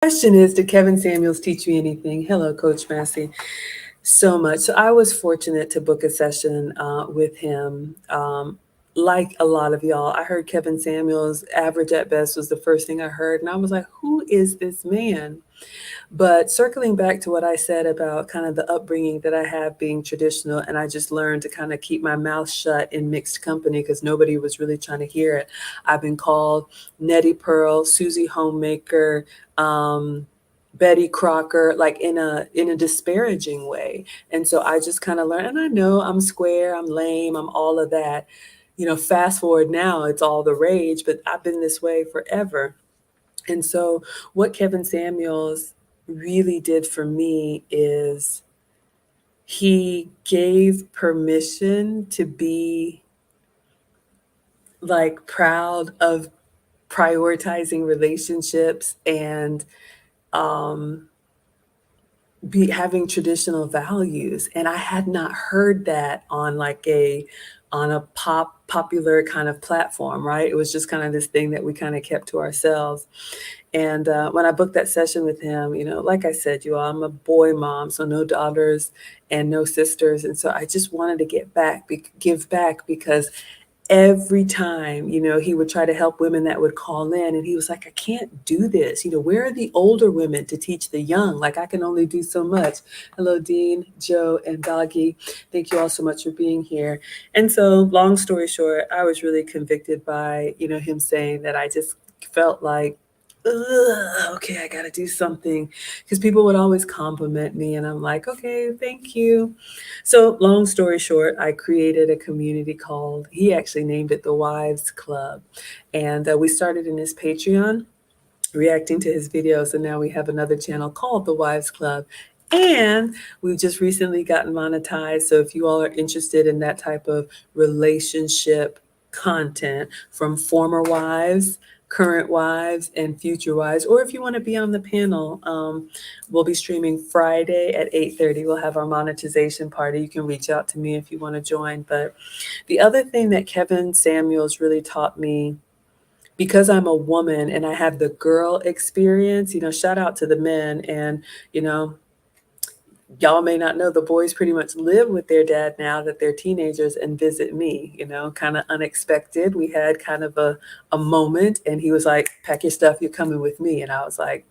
Question is, did Kevin Samuels teach you anything? Hello, Coach Massey. So much. So I was fortunate to book a session with him. Like a lot of y'all, I heard Kevin Samuels, Average at Best was the first thing I heard. And I was like, who is this man? But circling back to what I said about kind of the upbringing that I have being traditional, and I just learned to kind of keep my mouth shut in mixed company because nobody was really trying to hear it. I've been called Nettie Pearl, Susie Homemaker, um, Betty Crocker, like in a disparaging way. And so I just kind of learned, and I know I'm square, I'm lame, I'm all of that. Fast forward now, it's all the rage, but I've been this way forever. And so, what Kevin Samuels really did for me is he gave permission to be like proud of prioritizing relationships and um, be having traditional values. And I had not heard that on like a popular kind of platform, right? It was just kind of this thing that we kind of kept to ourselves. And when I booked that session with him, like I said, you all, I'm a boy mom, so no daughters and no sisters. And so I just wanted to give back because every time, he would try to help women that would call in, and he was like, I can't do this. Where are the older women to teach the young? Like, I can only do so much. Hello, Dean, Joe, and Doggy. Thank you all so much for being here. And so, long story short, I was really convicted by, him saying that I just felt like, ugh, okay, I got to do something, because people would always compliment me, and I'm like, okay, thank you. So, long story short, I created a community called, he actually named it the Wives Club. And we started in his Patreon, reacting to his videos. And now we have another channel called the Wives Club. And we've just recently gotten monetized. So, if you all are interested in that type of relationship content from former wives, current wives, and future wives, or if you want to be on the panel, we'll be streaming Friday at 8:30. We'll have our monetization party. You can reach out to me if you want to join. But the other thing that Kevin Samuels really taught me, because I'm a woman and I have the girl experience, shout out to the men. And, you know, y'all may not know, the boys pretty much live with their dad now that they're teenagers and visit me, kind of unexpected. We had kind of a moment, and he was like, pack your stuff, you're coming with me. And I was like,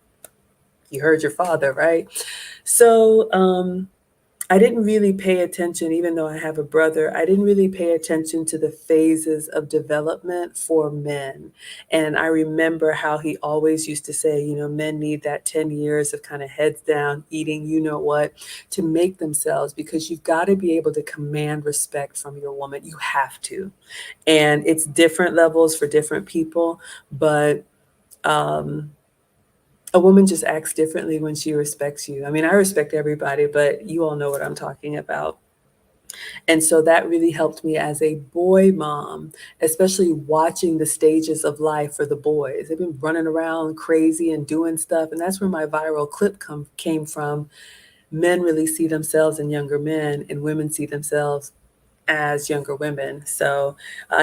you heard your father, right? So I didn't really pay attention, even though I have a brother, I didn't really pay attention to the phases of development for men. And I remember how he always used to say, men need that 10 years of kind of heads down, eating, what, to make themselves, because you've got to be able to command respect from your woman. You have to. And it's different levels for different people, but um, a woman just acts differently when she respects you. I mean, I respect everybody, but you all know what I'm talking about. And so that really helped me as a boy mom, especially watching the stages of life for the boys. They've been running around crazy and doing stuff. And that's where my viral clip came from. Men really see themselves in younger men, and women see themselves as younger women. So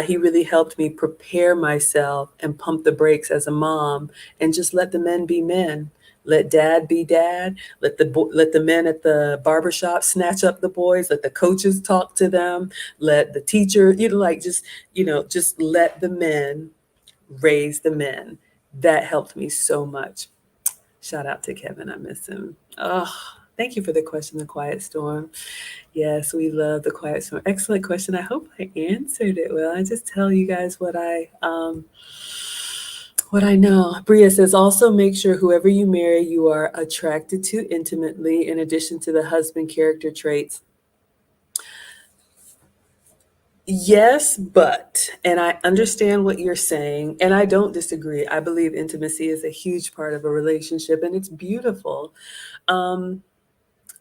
he really helped me prepare myself and pump the brakes as a mom, and just let the men be men. Let dad be dad. Let the men at the barbershop snatch up the boys. Let the coaches talk to them. Let the teacher, just let the men raise the men. That helped me so much. Shout out to Kevin. I miss him. Oh, thank you for the question, The Quiet Storm. Yes, we love The Quiet Storm. Excellent question. I hope I answered it well. I just tell you guys what I know. Bria says, also make sure whoever you marry, you are attracted to intimately, in addition to the husband character traits. Yes, and I understand what you're saying, and I don't disagree. I believe intimacy is a huge part of a relationship, and it's beautiful. Um,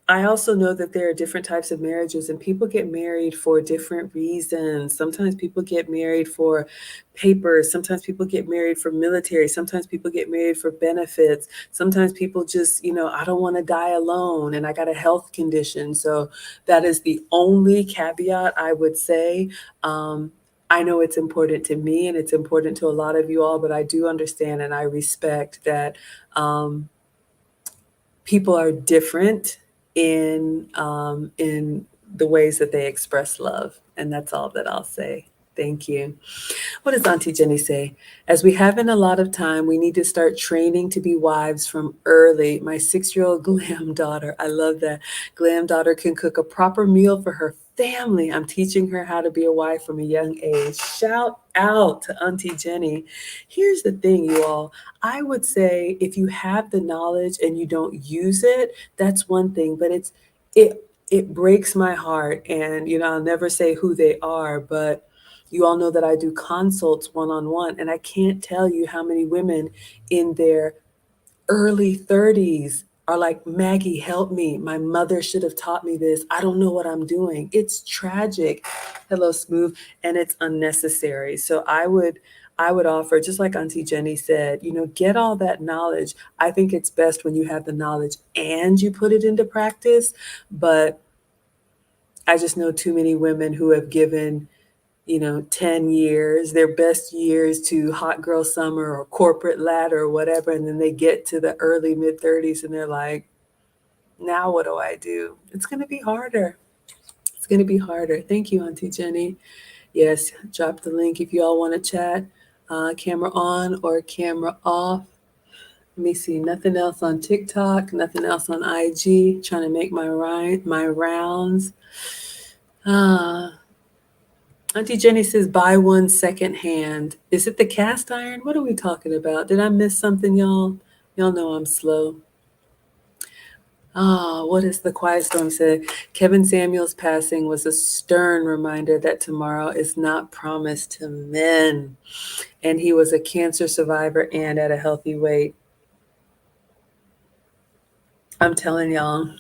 I also know that there are different types of marriages, and people get married for different reasons. Sometimes people get married for papers. Sometimes people get married for military. Sometimes people get married for benefits. Sometimes people just, I don't want to die alone and I got a health condition. So that is the only caveat I would say. I know it's important to me and it's important to a lot of you all, but I do understand and I respect that. people are different in the ways that they express love. And that's all that I'll say. Thank you. What does Auntie Jenny say? As we haven't a lot of time, we need to start training to be wives from early. My 6-year-old glam daughter, I love that. Glam daughter can cook a proper meal for her family. I'm teaching her how to be a wife from a young age. Shout out to Auntie Jenny. Here's the thing, you all. I would say if you have the knowledge and you don't use it, that's one thing, but it breaks my heart. And, I'll never say who they are, but you all know that I do consults one-on-one, and I can't tell you how many women in their early 30s are like, Maggie, help me. My mother should have taught me this. I don't know what I'm doing. It's tragic. Hello, Smooth, and it's unnecessary. So I would offer, just like Auntie Jenny said, get all that knowledge. I think it's best when you have the knowledge and you put it into practice. But I just know too many women who have given 10 years, their best years to hot girl summer or corporate ladder or whatever. And then they get to the early mid 30s and they're like, now what do I do? It's going to be harder. It's going to be harder. Thank you, Auntie Jenny. Yes, drop the link if you all want to chat. Camera on or camera off. Let me see. Nothing else on TikTok. Nothing else on IG. Trying to make my rounds. Auntie Jenny says, buy one secondhand. Is it the cast iron? What are we talking about? Did I miss something, y'all? Y'all know I'm slow. What is the quiet storm said? Kevin Samuels' passing was a stern reminder that tomorrow is not promised to men. And he was a cancer survivor and at a healthy weight. I'm telling y'all,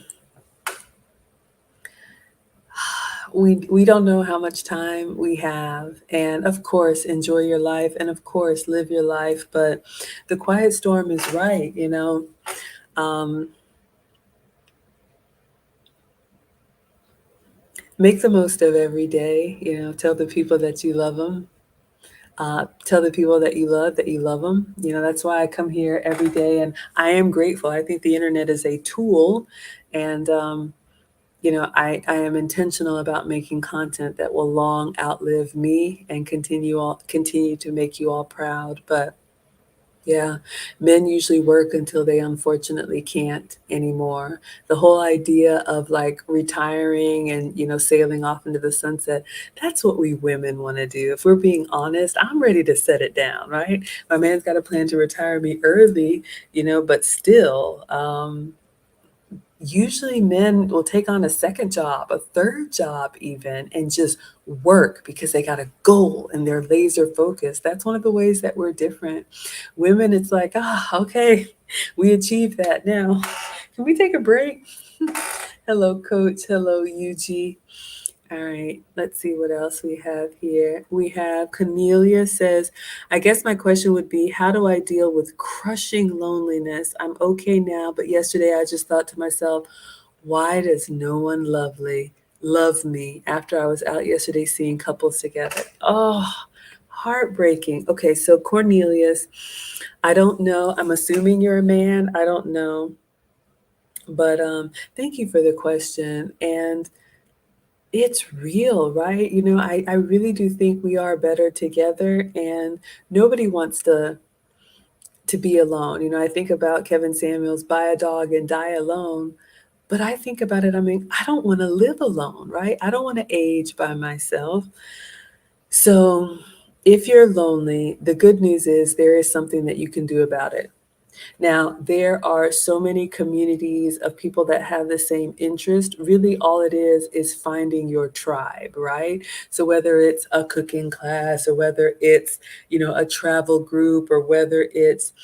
we don't know how much time we have. And of course, enjoy your life. And of course, live your life. But the quiet storm is right, make the most of every day. Tell the people that you love them. Tell the people that you love them. That's why I come here every day, and I am grateful. I think the internet is a tool, and I am intentional about making content that will long outlive me and continue to make you all proud. But yeah, men usually work until they unfortunately can't anymore. The whole idea of like retiring and, sailing off into the sunset, that's what we women want to do. If we're being honest, I'm ready to set it down, right? My man's got a plan to retire me early, but still, usually men will take on a second job, a third job even, and just work because they got a goal and they're laser focused. That's one of the ways that we're different. Women, it's like, okay, we achieved that now. Can we take a break? Hello, Coach. Hello, UG. All right, let's see what else we have here. We have Cornelia says, I guess my question would be, how do I deal with crushing loneliness? I'm okay now, but yesterday I just thought to myself, why does no one love me after I was out yesterday seeing couples together? Oh, heartbreaking. Okay, so Cornelius, I don't know. I'm assuming you're a man. I don't know. But thank you for the question. And it's real, right? I really do think we are better together, and nobody wants to be alone. I think about Kevin Samuels, buy a dog and die alone. But I think about it, I don't want to live alone, right? I don't want to age by myself. So if you're lonely, the good news is there is something that you can do about it. Now, there are so many communities of people that have the same interest. Really, all it is finding your tribe, right? So whether it's a cooking class or whether it's, a travel group or whether it's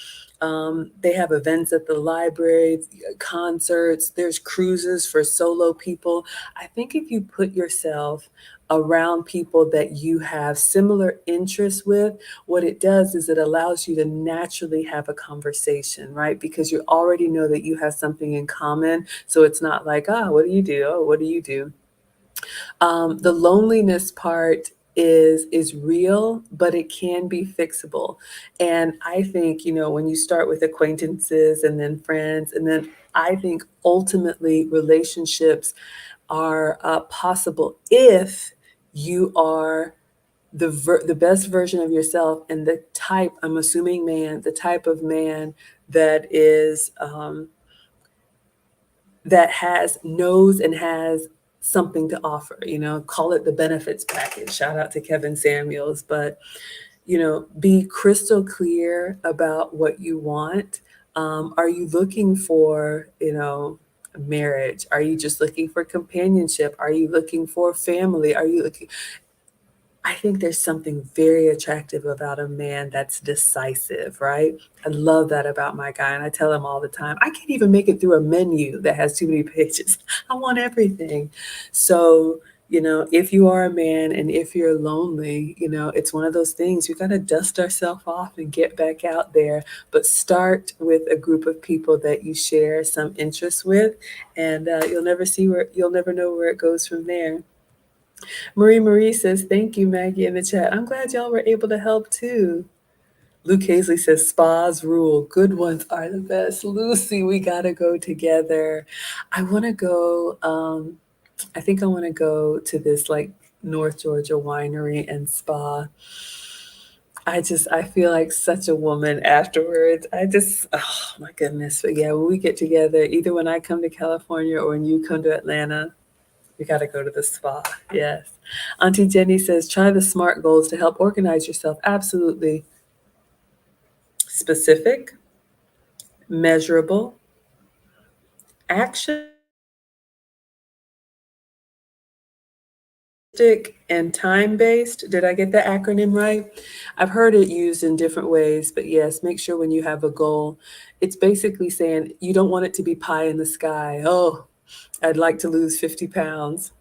they have events at the library, concerts, there's cruises for solo people. I think if you put yourself around people that you have similar interests with, what it does is it allows you to naturally have a conversation, right? Because you already know that you have something in common. So it's not like, what do you do? Oh, what do you do? The loneliness part, is real, but it can be fixable. And I think, when you start with acquaintances and then friends, and then I think ultimately relationships are possible if you are the best version of yourself, and the type, I'm assuming man, the type of man that is that has knows and has something to offer. Call it the benefits package. Shout out to Kevin Samuels. But be crystal clear about what you want. Are you looking for marriage? Are you just looking for companionship? Are you looking for family? Are you looking I think there's something very attractive about a man that's decisive, right? I love that about my guy, and I tell him all the time, I can't even make it through a menu that has too many pages. I want everything. So, if you are a man and if you're lonely, it's one of those things you got to dust ourselves off and get back out there. But start with a group of people that you share some interests with, and you'll never know where it goes from there. Marie says, thank you, Maggie, in the chat. I'm glad y'all were able to help too. Luke Hazley says, spas rule. Good ones are the best. Lucy, we got to go together. I want to go, I think I want to go to this like North Georgia winery and spa. I feel like such a woman afterwards. Oh my goodness. But yeah, when we get together, either when I come to California or when you come to Atlanta, we got to go to the spa. Yes. Auntie Jenny says, try the SMART goals to help organize yourself. Absolutely. Specific, measurable, realistic, and time based. Did I get the acronym right? I've heard it used in different ways, but yes, make sure when you have a goal, it's basically saying you don't want it to be pie in the sky. Oh, I'd like to lose 50 pounds.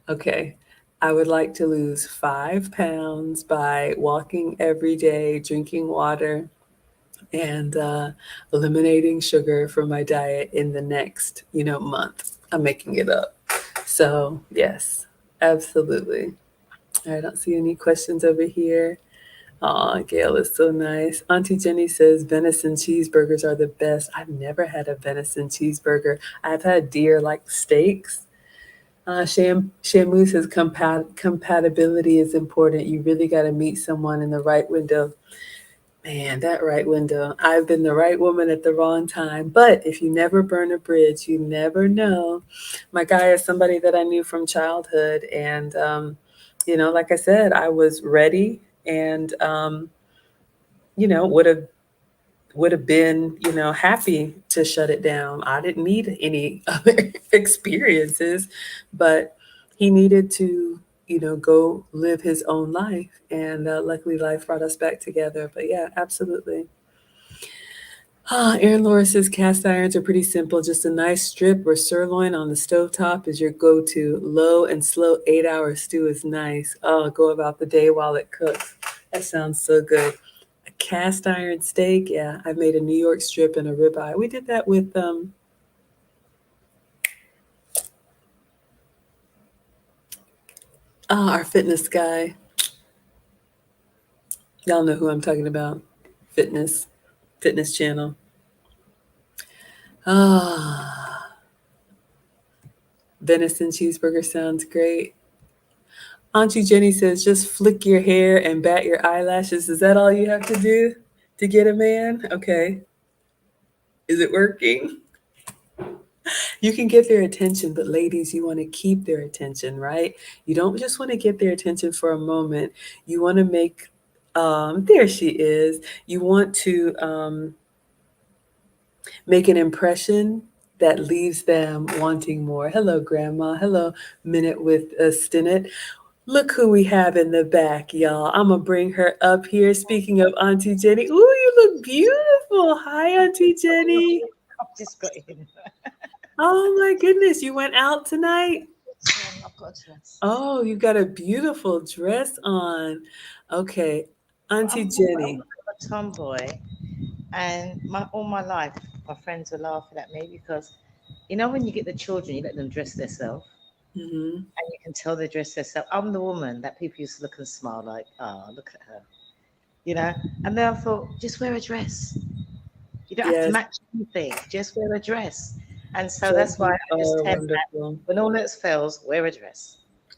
Okay. I would like to lose 5 pounds by walking every day, drinking water, and eliminating sugar from my diet in the next, month. I'm making it up. So, yes, absolutely. I don't see any questions over here. Aw, Gail is so nice. Auntie Jenny says venison cheeseburgers are the best. I've never had a venison cheeseburger. I've had deer like steaks. Shamu says compatibility is important. You really got to meet someone in the right window. Man, that right window. I've been the right woman at the wrong time. But if you never burn a bridge, you never know. My guy is somebody that I knew from childhood. And, like I said, I was ready and, would have been, happy to shut it down. I didn't need any other experiences, but he needed to, go live his own life. And luckily, life brought us back together. But yeah, absolutely. Aaron Laura says cast irons are pretty simple. Just a nice strip or sirloin on the stovetop is your go-to. Low and slow 8-hour stew is nice. Oh, go about the day while it cooks. That sounds so good. A cast iron steak, yeah. I made a New York strip and a ribeye. We did that with our fitness guy. Y'all know who I'm talking about. Fitness channel. Ah, venison cheeseburger sounds great. Auntie Jenny says, just flick your hair and bat your eyelashes. Is that all you have to do to get a man? Okay. Is it working? You can get their attention, but ladies, you want to keep their attention, right? You don't just want to get their attention for a moment. You want to there she is. You want to make an impression that leaves them wanting more. Hello, Grandma. Hello, Minute with Stinnett. Look who we have in the back, y'all. I'm going to bring her up here. Speaking of Auntie Jenny. Ooh, you look beautiful. Hi, Auntie Jenny. I've just got in. Oh, my goodness. You went out tonight? I've got a dress. Oh, you got a beautiful dress on. Okay. But Auntie I'm Jenny. a tomboy, and all my life, my friends were laughing at me because, when you get the children, you let them dress themselves. Mhm. and you can tell they dress themselves. I'm the woman that people used to look and smile like, oh, look at her, you know. And then I thought, just wear a dress. You don't have to Yes, match anything. Just wear a dress. And so that's why dresses I just are tend that wonderful. when all else fails, wear a dress.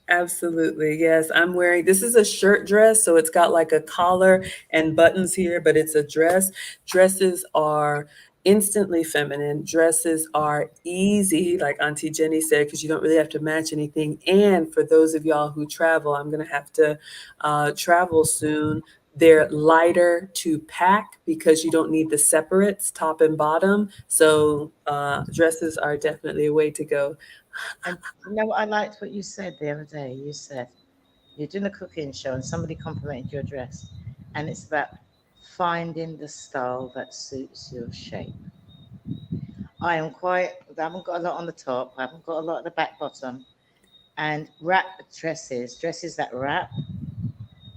Absolutely. Yes, I'm wearing this is a shirt dress, so it's got like a collar and buttons here, but it's a dress. Dresses are instantly feminine. Dresses are easy, like Auntie Jenny said, because you don't really have to match anything. And for those of y'all who travel, I'm going to have to travel soon. They're lighter to pack because you don't need the separates, top and bottom. So dresses are definitely a way to go. And you know what, I liked what you said the other day. You said you're doing a cooking show and somebody complimented your dress, and it's about finding the style that suits your shape. I am quite, I haven't got a lot on the top, I haven't got a lot at the back bottom, and wrap dresses, dresses that wrap,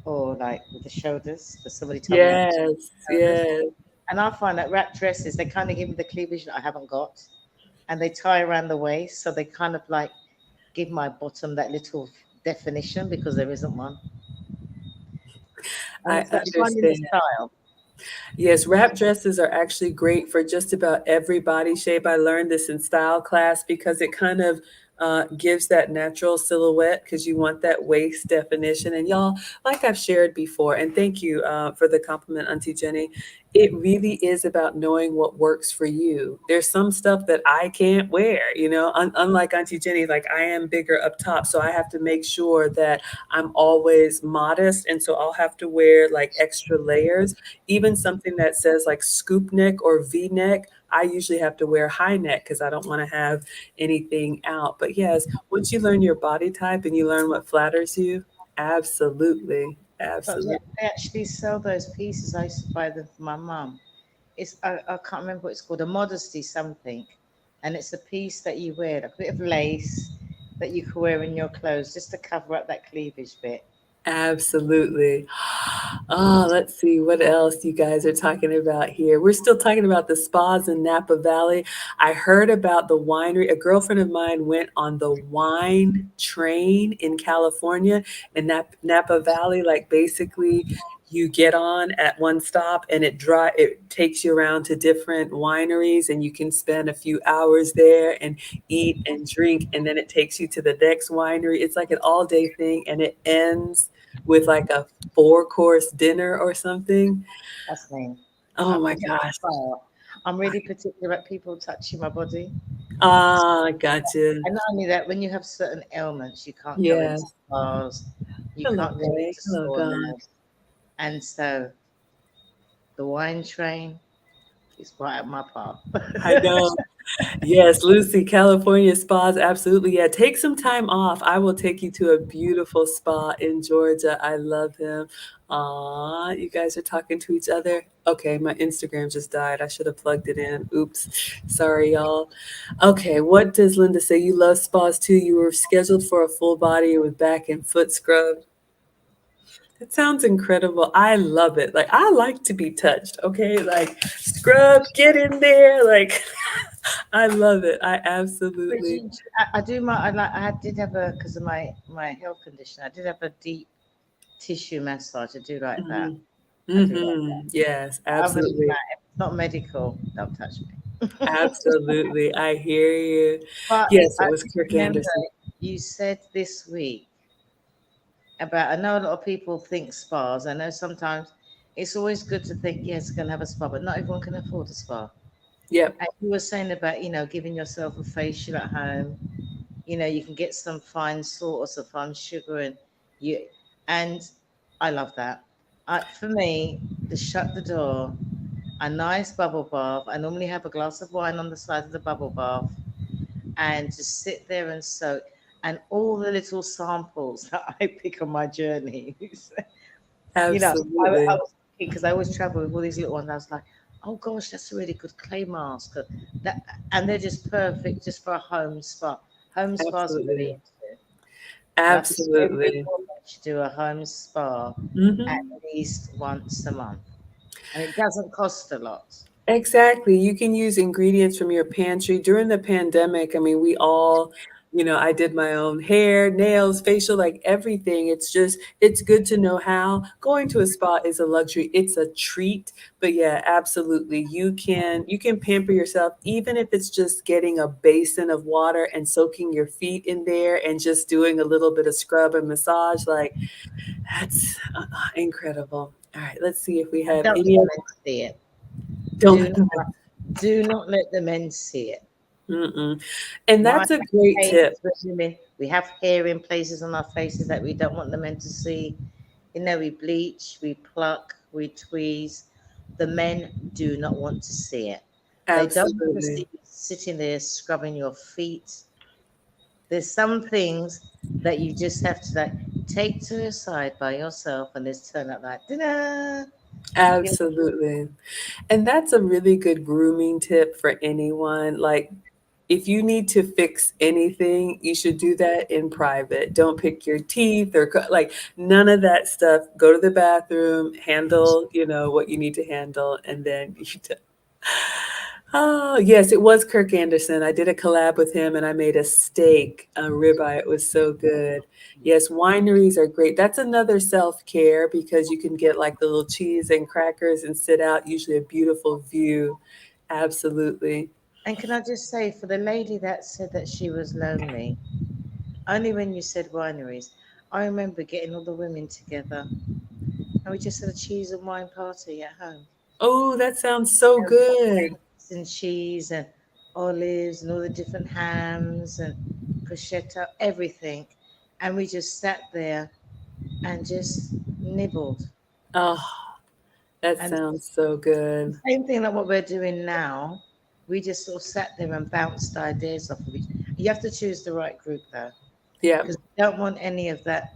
or like with the shoulders, because somebody told me you have to Yes, shoulders. yes. And I find that wrap dresses, they kind of give me the cleavage that I haven't got, and they tie around the waist, so they kind of like give my bottom that little definition because there isn't one. And I it's that finding the understand. style. Yes, wrap dresses are actually great for just about every body shape. I learned this in style class because it kind of gives that natural silhouette because you want that waist definition. And y'all, like I've shared before, and thank you for the compliment, Auntie Jenny. It really is about knowing what works for you. There's some stuff that I can't wear, unlike Auntie Jenny, like I am bigger up top. So I have to make sure that I'm always modest. And so I'll have to wear like extra layers, even something that says like scoop neck or V neck. I usually have to wear high neck because I don't want to have anything out. But yes, once you learn your body type and you learn what flatters you, absolutely, But absolutely, they actually sell those pieces. I used to buy them for my mum. I can't remember what it's called, a modesty something, and it's a piece that you wear, like a bit of lace that you can wear in your clothes just to cover up that cleavage bit. absolutely. Oh, let's see what else you guys are talking about here. We're still talking about the spas in Napa Valley. I heard about the winery. A girlfriend of mine went on the wine train in California in Napa Valley. Like basically, you get on at one stop and it takes you around to different wineries and you can spend a few hours there and eat and drink, and then it takes you to the next winery. It's like an all day thing, and it ends with like a four-course dinner or something. That's me. Oh my I'm that gosh. style. I'm really particular about people touching my body. Ah, gotcha. And not only that, when you have certain ailments, you can't go into Yes. spas, you Hello, can't go Ray. into Hello, God. saunas. And so the wine train is right up my path. I know. Yes, Lucy, California spas, absolutely. Yeah, take some time off. I will take you to a beautiful spa in Georgia. I love him. Aw, you guys are talking to each other. Okay, my Instagram just died. I should have plugged it in. Oops. Sorry, y'all. Okay, what does Linda say? You love spas too. You were scheduled for a full body with back and foot scrub. That sounds incredible. I love it. Like I like to be touched. Okay, like scrub, get in there. Like I love it. I But absolutely. I do my, I like, I did have a, because of my health condition, I did have a deep tissue massage. I do like that. Mhm. I do like Mhm. Yes, that. Other than absolutely. that, if it's not medical, don't touch me. Absolutely. I hear you. But Yes, I it was just Kirk remember Anderson. you said this week about, I know a lot of people think spas. I know sometimes it's always good to think, yes, going to have a spa, but not everyone can afford a spa. Yep. And you were saying about, giving yourself a facial at home. You can get some fine salt or some fine sugar, and you, and I love that. For me, to shut the door, a nice bubble bath. I normally have a glass of wine on the side of the bubble bath, and just sit there and soak. And all the little samples that I pick on my journeys. I Absolutely. was thinking because I always travel with all these little ones. I was like, oh gosh, that's a really good clay mask. That, and they're just perfect just for a home spa. Home spas are really Absolutely. into. And I think every Absolutely. woman should do a home spa at Mhm. least once a month. And it doesn't cost a lot. Exactly. You can use ingredients from your pantry. During the pandemic, I mean, we all I did my own hair, nails, facial, like everything. It's just, it's good to know how. Going to a spa is a luxury. It's a treat. But yeah, absolutely. You can pamper yourself even if it's just getting a basin of water and soaking your feet in there and just doing a little bit of scrub and massage. Like that's incredible. All right, let's see if we And have don't let any the other. men see it. Don't Do let them. not, do not let the men see it. Mm-mm. And My that's a great hate tip. with women, we have hair in places on our faces that we don't want the men to see. You know, we bleach, we pluck, we tweeze. The men do not want to see it. They don't want to Absolutely. see you sitting there scrubbing your feet. There's some things that you just have to like take to the side by yourself and just turn up like dinner. You know, Absolutely. And that's a really good grooming tip for anyone. Like, if you need to fix anything, you should do that in private. Don't pick your teeth or like none of that stuff. Go to the bathroom, handle, what you need to handle, and then Oh, yes, it was Kirk Anderson. I did a collab with him and I made a steak, a ribeye. It was so good. Yes, wineries are great. That's another self-care because you can get like the little cheese and crackers and sit out, usually a beautiful view. Absolutely. and can I just say, for the lady that said that she was lonely, only when you said wineries, I remember getting all the women together and we just had a cheese and wine party at home. Oh, that sounds so And we got good. steaks and cheese and olives and all the different hams and prosciutto, everything. And we just sat there and just nibbled. Oh, that And sounds so the good. same thing like what we're doing now. We just sort of sat there and bounced ideas off of each. You have to choose the right group though, Yeah. because we don't want any of that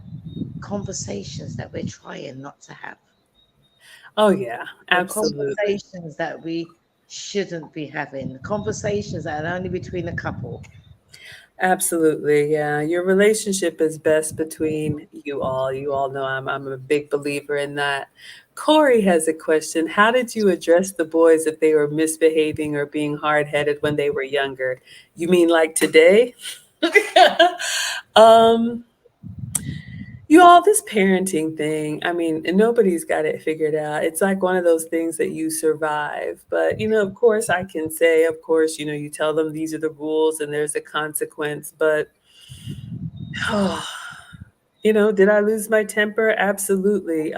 conversations that we're trying not to have, Oh, yeah. or Absolutely. conversations that we shouldn't be having, conversations that are only between a couple. Absolutely, yeah. Your relationship is best between you all. You all know I'm a big believer in that. Corey has a question. How did you address the boys if they were misbehaving or being hard-headed when they were younger? You mean like today? um, you all, this parenting thing, I mean, and nobody's got it figured out. It's like one of those things that you survive. But, of course, I can say, of course, you tell them these are the rules and there's a consequence. But did I lose my temper? Absolutely.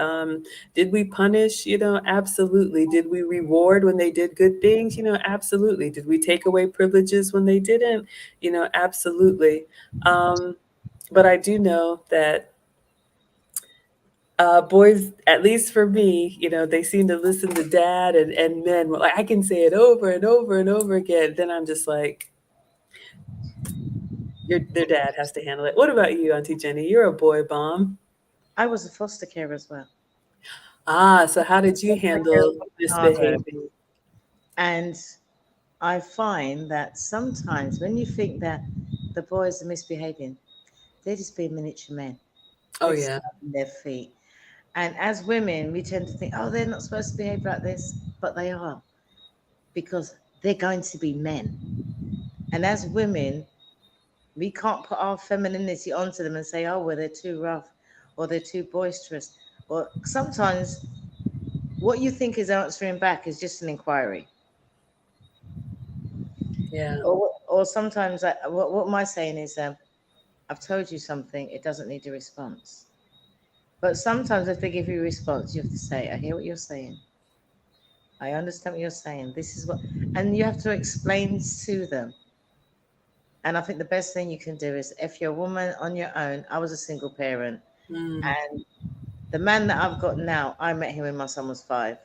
Did we punish? Absolutely. Did we reward when they did good things? Absolutely. Did we take away privileges when they didn't? Absolutely. Um, but I do know that boys, at least for me, they seem to listen to dad and men. Like I can say it over and over and over again. Then I'm just like, their dad has to handle it. What about you, Auntie Jenny? You're a boy bomb. I was a foster care as well. Ah, so how did you Foster care handle was hard work. misbehaving? And I find that sometimes when you think that the boys are misbehaving, they're just being miniature men. Oh, They're yeah. stomping their feet. And as women, we tend to think, oh, they're not supposed to behave like this, but they are because they're going to be men. And as women, we can't put our femininity onto them and say, oh, well, they're too rough or they're too boisterous. Or sometimes what you think is answering back is just an inquiry. Yeah. Or sometimes, what am I saying is, I've told you something, it doesn't need a response. But sometimes if they give you a response, you have to say, I hear what you're saying. I understand what you're saying. This is what, and you have to explain to them. And I think the best thing you can do is if you're a woman on your own, I was a single parent. Mm. And the man that I've got now, I met him when my son was 5.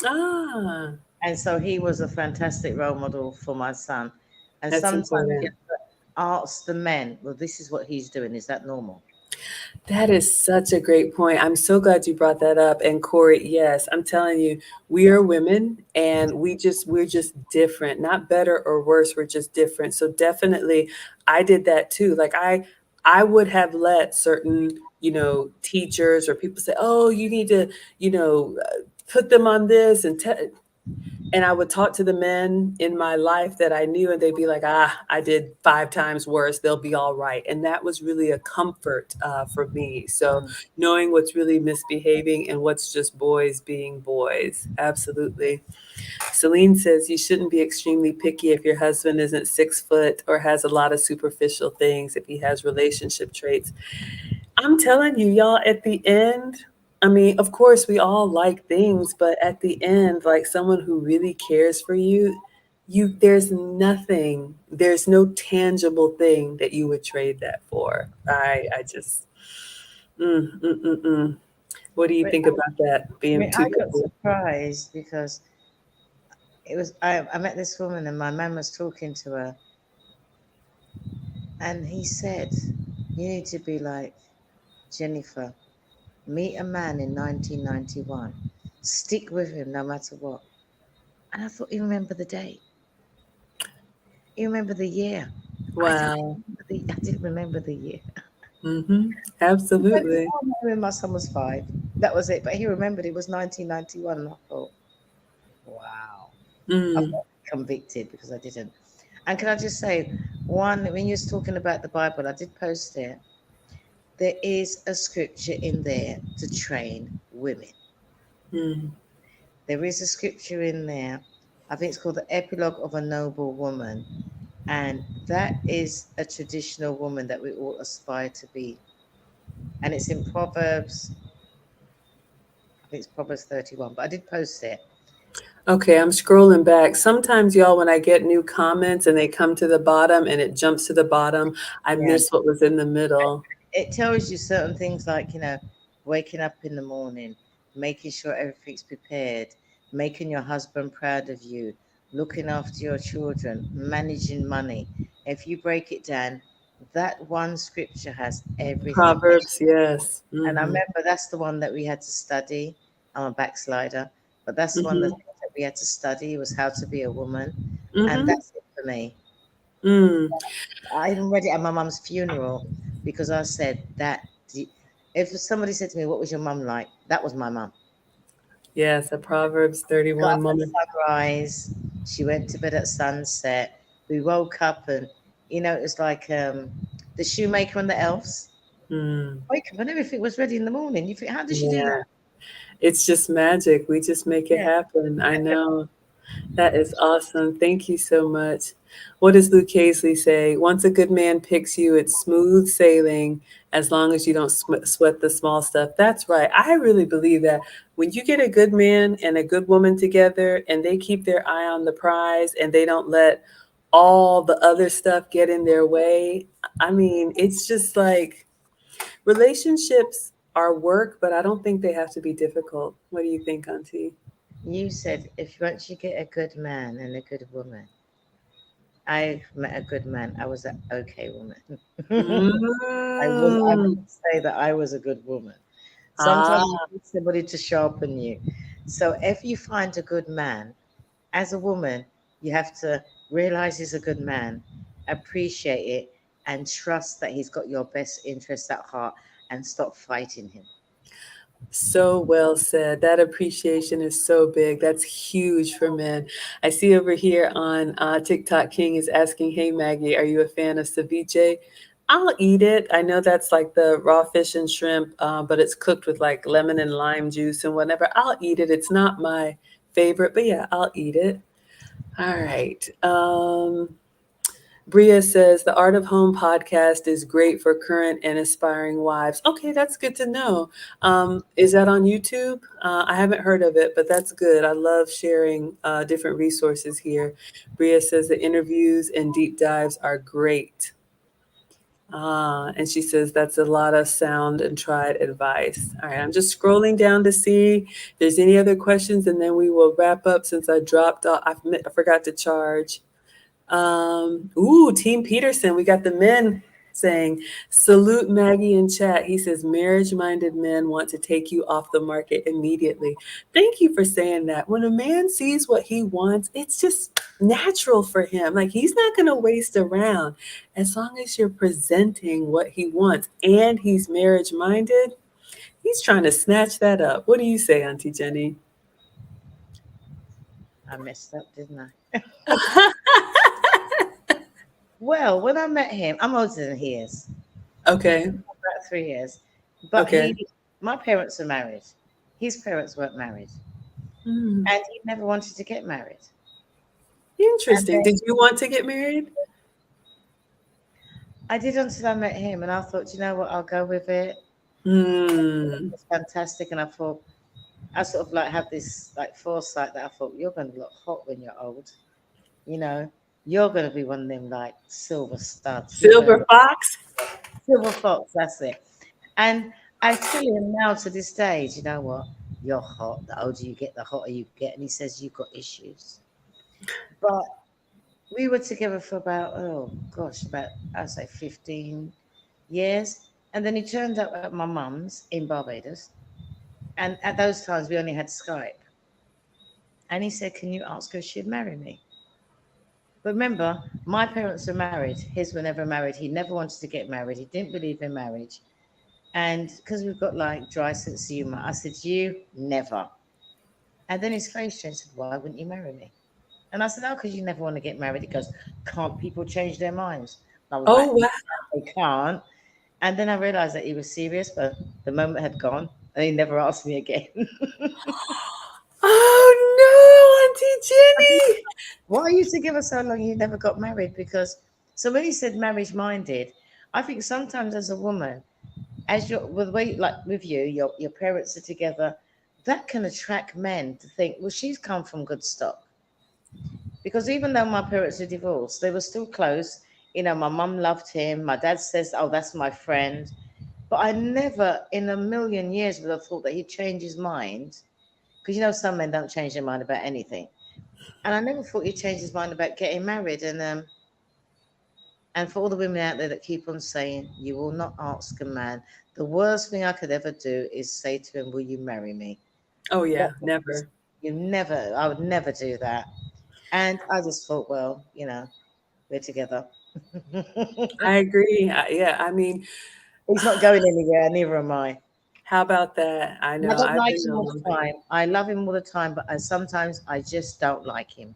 Ah, And so he was a fantastic role model for my son. And that's sometimes you important. have to ask the men, well, this is what he's doing. Is that normal? That is such a great point. I'm so glad you brought that up. And Corey, yes, I'm telling you, we are women and we're just different, not better or worse. We're just different. So definitely I did that too. Like I would have let certain, teachers or people say, "Oh, you need to, put them on this and And I would talk to the men in my life that I knew, and they'd be like, "Ah, I did 5 times worse. They'll be all right." And that was really a comfort for me. So Mm. knowing what's really misbehaving and what's just boys being boys, absolutely. Celine says you shouldn't be extremely picky if your husband isn't 6 foot or has a lot of superficial things. If he has relationship traits, I'm telling you, y'all, at the end, I mean, of course, we all like things, but at the end, like someone who really cares for you, there's nothing, there's no tangible thing that you would trade that for. I just, mm. What do you But think about that I being mean, too I got picky? surprised because I met this woman and my man was talking to her, and he said, "You need to be like Jennifer. Meet a man in 1991, stick with him no matter what." And I thought, you remember the date? You remember the year? Wow. I didn't remember the year. Hmm. He said, Absolutely. "Oh, no, my son was 5. That was it." But he remembered it was 1991. And I thought, wow. I Mm, felt convicted because I didn't. And can I just say, one, when you was talking about the Bible, I did post it. There is a scripture in there to train women. mm, There is a scripture in there. I think it's called the Epilogue of a Noble Woman. And that is a traditional woman that we all aspire to be. And it's in Proverbs, I think it's Proverbs 31, but I did post it. Okay, I'm scrolling back. Sometimes, y'all, when I get new comments and they come to the bottom and it jumps to the bottom, I Yeah. miss what was in the middle. It tells you certain things like, waking up in the morning, making sure everything's prepared, making your husband proud of you, looking after your children, managing money. If you break it down, that one scripture has everything. Proverbs, yes. And I Hmm. remember that's the one that we had to study. I'm a backslider, but that's one of the Hmm. things that we had to study was how to be a woman. And Hmm. that's it for me. Mm. I even read it at my mum's funeral because I said that if somebody said to me, "What was your mum like?" That was my mum. Yes, a Proverbs Got 31 up at woman. sunrise. She went to bed at sunset. We woke up and it was like the shoemaker and the elves. Mm. Wake up and everything was ready in the morning. You think, how did she do Yeah, that? it's just magic. We just make it Yeah. happen. I know. That is awesome. Thank you so much. What does Luke Hazley say? Once a good man picks you, it's smooth sailing as long as you don't sweat the small stuff. That's right. I really believe that when you get a good man and a good woman together and they keep their eye on the prize and they don't let all the other stuff get in their way, I mean, it's just like relationships are work, but I don't think they have to be difficult. What do you think, Auntie? You said if once you get a good man and a good woman, I met a good man. I was an okay woman. I Mm. wouldn't say that I was a good woman. Sometimes you Ah, need somebody to sharpen you. So if you find a good man, as a woman, you have to realize he's a good man, appreciate it, and trust that he's got your best interests at heart and stop fighting him. so well said. That appreciation is so big. That's huge for men. I see over here on TikTok, King is asking, "Hey Maggie, are you a fan of ceviche?" I'll eat it. I know that's like the raw fish and shrimp, but it's cooked with like lemon and lime juice and whatever. I'll eat it. It's not my favorite, but yeah, I'll eat it. All right. Bria says the Art of Home podcast is great for current and aspiring wives. Okay, that's good to know. Is that on YouTube? I haven't heard of it, but that's good. I love sharing different resources here. Bria says the interviews and deep dives are great. And she says that's a lot of sound and tried advice. All right, I'm just scrolling down to see if there's any other questions, and then we will wrap up since I dropped off. I forgot to charge. Team Peterson, we got the men saying, salute Maggie in chat. He says, marriage minded men want to take you off the market immediately. Thank you for saying that. When a man sees what he wants, it's just natural for him. Like he's not going to waste around as long as you're presenting what he wants and he's marriage minded. He's trying to snatch that up. What do you say, Auntie Jenny? I messed up, didn't I? Well, when I met him, I'm older than he is, Okay, about 3 years. But okay. my parents are married. His parents weren't married, Hmm, and he never wanted to get married. And interesting. then Did you want to get married? I did until I met him, and I thought, you know what, I'll go with it. Hmm. It's fantastic, and I thought I sort of like have this like foresight that I thought you're going to look hot when you're old. You know, you're going to be one of them like silver studs. You're going to Silver fox? silver fox. That's it. And I tell him now to this day, do you know what? You're hot. The older you get, the hotter you get. And he says you've got issues. But we were together for about, oh gosh, about, I'd say 15 years. And then he turned up at my mum's in Barbados. And at those times, we only had Skype. And he said, can you ask her if she'd marry me? But remember, my parents were married. His were never married. He never wanted to get married. He didn't believe in marriage. And because we've got like dry sense of humor, I said, you never. And then his face changed. He said, why wouldn't you marry me? And I said, oh, because you never want to get married. He goes, can't people change their minds? And I was like, Oh, yeah, wow. they can't. And then I realized that he was serious, but the moment had gone and he never asked me again. Oh, no, Auntie Jenny. Why are you together so long you never got married? Because so when he said marriage minded, I think sometimes as a woman, as you're with the way like with you, your parents are together, that can attract men to think, well, she's come from good stock. Because even though my parents are divorced, they were still close. You know, my mum loved him. My dad says, oh, that's my friend. But I never in a million years would have thought that he'd change his mind. Because you know, some men don't change their mind about anything. And I never thought he'd change his mind about getting married. And for all the women out there that keep on saying, you will not ask a man, the worst thing I could ever do is say to him, will you marry me? Oh, That yeah, is, never. I would never do that. And I just thought, well, we're together. I agree. Yeah, I mean, He's not going anywhere, neither am I. how about that? I I know don't I've like been him all known. the time. I love him all the time, but sometimes I just don't like him.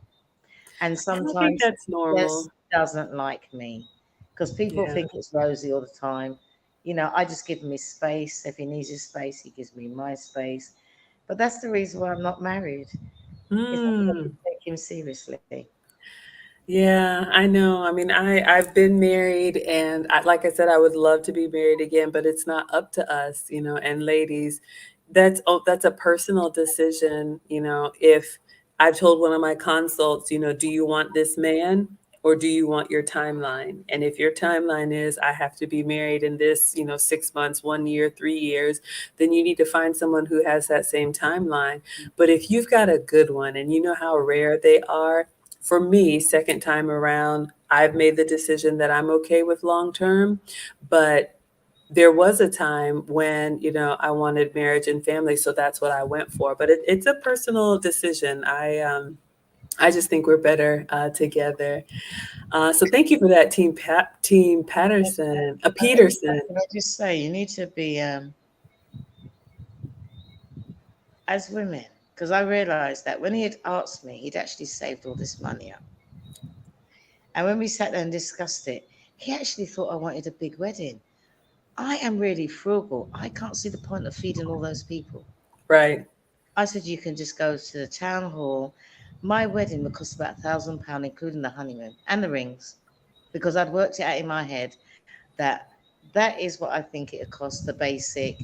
And And I think sometimes that's he just normal. doesn't like me because people Yeah. think it's Rosie all the time. I just give him his space. If he needs his space, he gives me my space. But that's the reason why I'm not married. It's not because Mm. I take him seriously. Yeah, I know. I mean, I've been married, and like I said, I would love to be married again, but it's not up to us, you know. And ladies, that's a personal decision, you know. If I told one of my consults, you know, do you want this man or do you want your timeline? And if your timeline is I have to be married in this, you know, 6 months, 1 year, 3 years, then you need to find someone who has that same timeline. But if you've got a good one and you know how rare they are, for me, second time around, I've made the decision that I'm okay with long term, but there was a time when, you know, I wanted marriage and family, so that's what I went for. But it's a personal decision. I just think we're better together. So thank you for that, Team Patterson, I think, Peterson. can I just say, you need to be, as women, because I realized that when he had asked me, he'd actually saved all this money up. And when we sat there and discussed it, he actually thought I wanted a big wedding. I am really frugal. I can't see the point of feeding all those people. Right. I said, you can just go to the town hall. My wedding would cost about £1,000, including the honeymoon and the rings, because I'd worked it out in my head that that is what I think it would cost, the basic.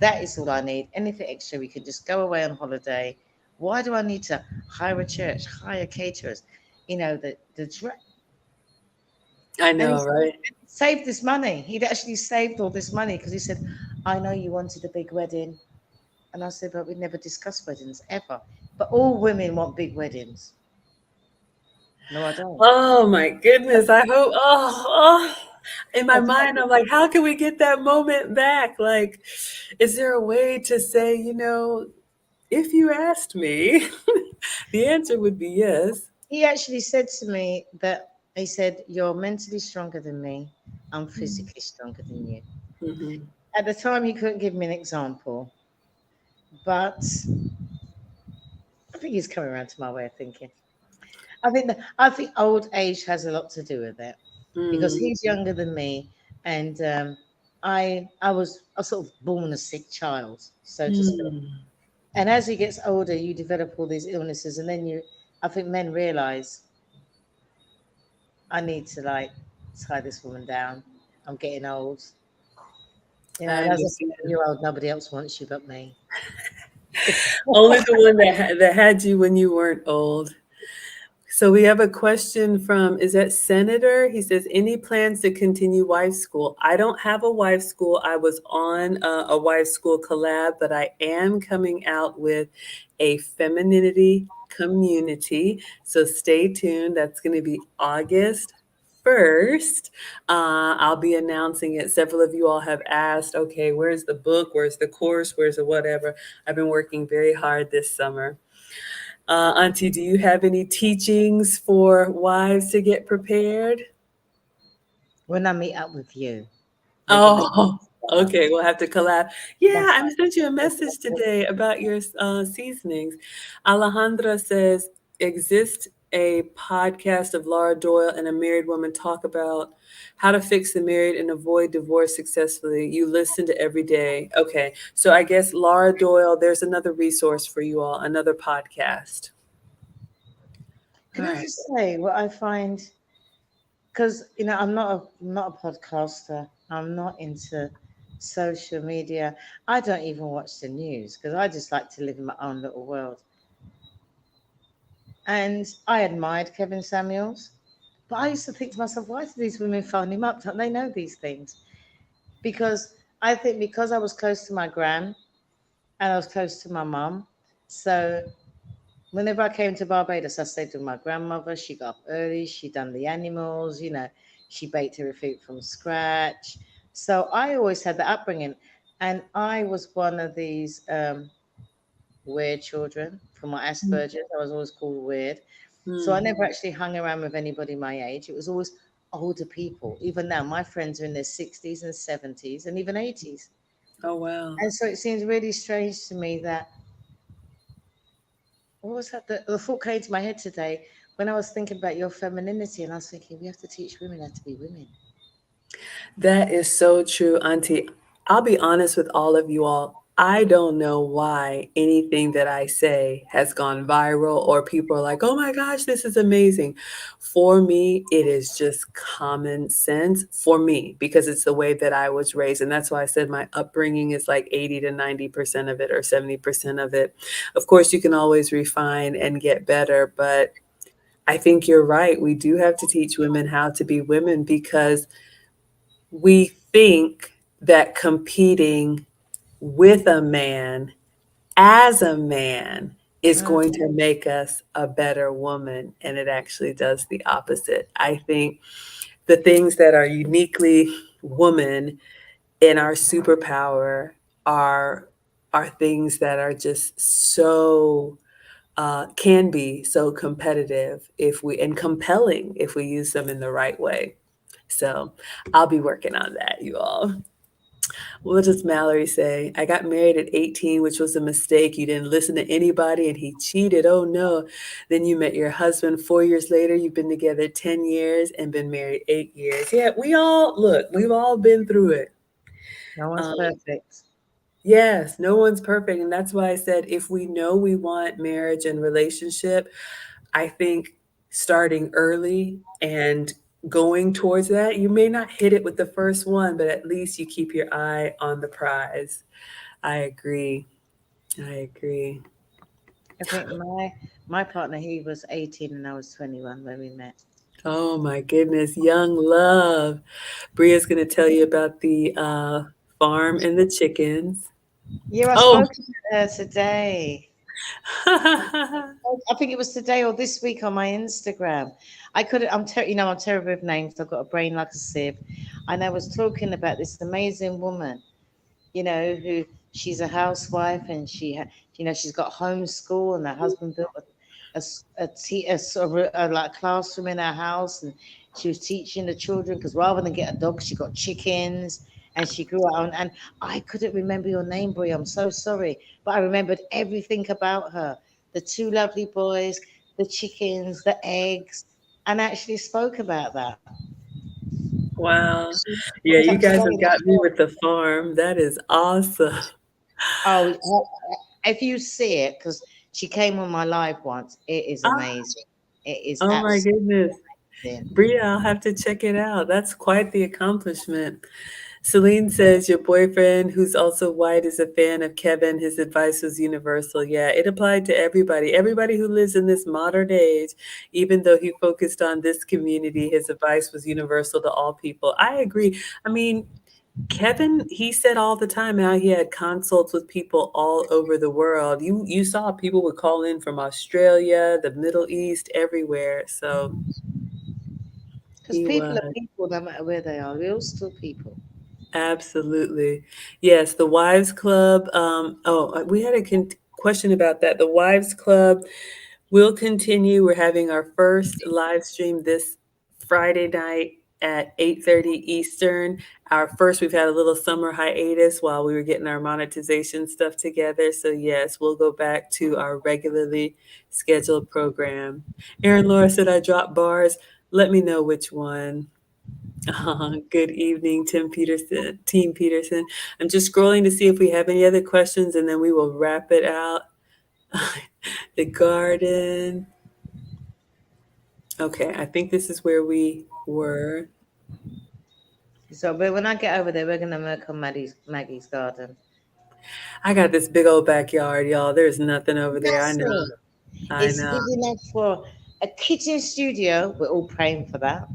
That is all I need. Anything extra, we can just go away on holiday. Why do I need to hire a church, hire caterers? The I and he know, right? saved this money. He'd actually saved all this money because he said, I know you wanted a big wedding. And I said, but we never discussed weddings ever. But all women want big weddings. No, I don't. Oh my goodness. I hope, in I my don't. mind, I'm like, how can we get that moment back? Like, is there a way to say, you know, if you asked me, the answer would be yes. He actually said to me that he said, you're mentally stronger than me. I'm physically stronger than you. Mhm. At the time, he couldn't give me an example, but I think he's coming around to my way of thinking. I think old age has a lot to do with it because Mm, he's younger than me, and I was sort of born a sick child, so to speak. mm. And as he gets older, you develop all these illnesses, and then I think men realize I need to like tie this woman down. I'm getting old, I and as a understand. 7-year old, nobody else wants you but me. Only the one that had you when you weren't old. So we have a question from, is that Senator? He says, any plans to continue wife school? I don't have a wife school. I was on a wife school collab, but I am coming out with a femininity community. So stay tuned. That's going to be August 1st. I'll be announcing it. Several of you all have asked, okay, where's the book? Where's the course? Where's the whatever? I've been working very hard this summer. Auntie, do you have any teachings for wives to get prepared? When I meet up with you, we're gonna Oh, together. okay. We'll have to collab. Yeah, That's I sent you a message right. today about your seasonings. Alejandra says, exist a podcast of Laura Doyle and a married woman talk about how to fix the married and avoid divorce successfully. You listen to every day. Okay. So I guess Laura Doyle, there's another resource for you all, another podcast. All Can I right. just say what I find? Because I'm not a podcaster. I'm not into social media. I don't even watch the news because I just like to live in my own little world. And I admired Kevin Samuels, but I used to think to myself, why do these women phone him up? Don't they know these things? Because I think because I was close to my gran and I was close to my mum, so whenever I came to Barbados, I stayed with my grandmother. She got up early. She done the animals. She baked everything from scratch. So I always had the upbringing, and I was one of these weird children for my Asperger's. I was always called weird. So I Hmm. never actually hung around with anybody my age. It was always older people. Even now, my friends are in their 60s and 70s and even 80s. Oh, wow. And so it seems really strange to me that what was that? The thought came to my head today when I was thinking about your femininity, and I was thinking we have to teach women how to be women. That is so true, Auntie. I'll be honest with all of you all. I don't know why anything that I say has gone viral or people are like, oh my gosh, this is amazing. For me, it is just common sense for me because it's the way that I was raised. And that's why I said my upbringing is like 80 to 90% of it or 70% of it. Of course, you can always refine and get better, but I think you're right. We do have to teach women how to be women because we think that competing with a man as a man is Mm, going to make us a better woman, and it actually does the opposite. I think the things that are uniquely woman in our superpower are are things that are just so can be so competitive if we and compelling if we use them in the right way. So I'll be working on that, you all. What does Mallory say? I got married at 18, which was a mistake. You didn't listen to anybody and he cheated. Oh no. Then you met your husband 4 years later. You've been together 10 years and been married 8 years. Yeah, we all, look, we've all been through it. no one's Um, perfect. yes, no one's perfect. And that's why I said if we know we want marriage and relationship, I think starting early and going towards that, you may not hit it with the first one, but at least you keep your eye on the prize. I agree. I agree. I think my partner, he was 18 and I was 21 when we met. Oh my goodness, young love. Bria's going to tell you about the farm and the chickens. Yeah, I Oh, spoke to her today. I think it was today or this week on my Instagram. I could I'm terrible with names. I've got a brain like a sieve. And I was talking about this amazing woman, who she's a housewife and she's got homeschool and her husband built a sort of like classroom in her house and she was teaching the children because rather than get a dog, she got chickens and she grew up and I couldn't remember your name, Brie. I'm so sorry, but I remembered everything about her. The two lovely boys. the chickens, the eggs, and actually spoke about that. Wow. She Yeah, comes you up to guys go have in the got me shop. with the farm. That is awesome. Oh, if you see it, because she came on my live once, it is Ah, amazing. It is oh my absolutely goodness. amazing. Bria, I'll have to check it out. That's quite the accomplishment. Celine says your boyfriend, who's also white, is a fan of Kevin. His advice was universal. Yeah, it applied to everybody. Everybody who lives in this modern age, even though he focused on this community, his advice was universal to all people. I agree. I mean, Kevin, he said all the time how he had consults with people all over the world. You saw people would call in from Australia, the Middle East, everywhere. So Because he people are was. people, no matter where they are. We're all still people. Absolutely. Yes, the Wives Club. We had a question about that. The Wives Club will continue. We're having our first live stream this Friday night at 8:30 Eastern. Our first, we've had a little summer hiatus while we were getting our monetization stuff together. So yes, we'll go back to our regularly scheduled program. Aaron Laura said I dropped bars. Let me know which one. Good evening, Team Peterson. I'm just scrolling to see if we have any other questions and then we will wrap it out. The garden. Okay, I think this is where we were. So, but when I get over there, we're gonna work on Maggie's garden. I got this big old backyard, y'all. There's nothing over there. I That's know. it. I It's know. big enough for a kitchen studio. We're all praying for that.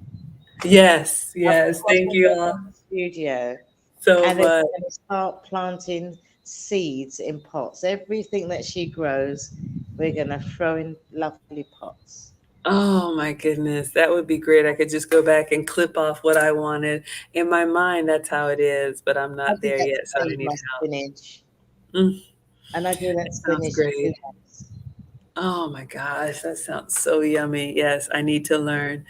Yes, A yes. Thank you proper all studio. so And then much. we're going to start planting seeds in pots. Everything that she grows, we're going to throw in lovely pots. Oh my goodness. That would be great. I could just go back and clip off what I wanted. In my mind, that's how it is, but I'm I not do there that yet, so today I with need my help. spinach. Mm, And I do that that sounds spinach in great. 2 months. Oh my gosh, that sounds so yummy. Yes, I need to learn.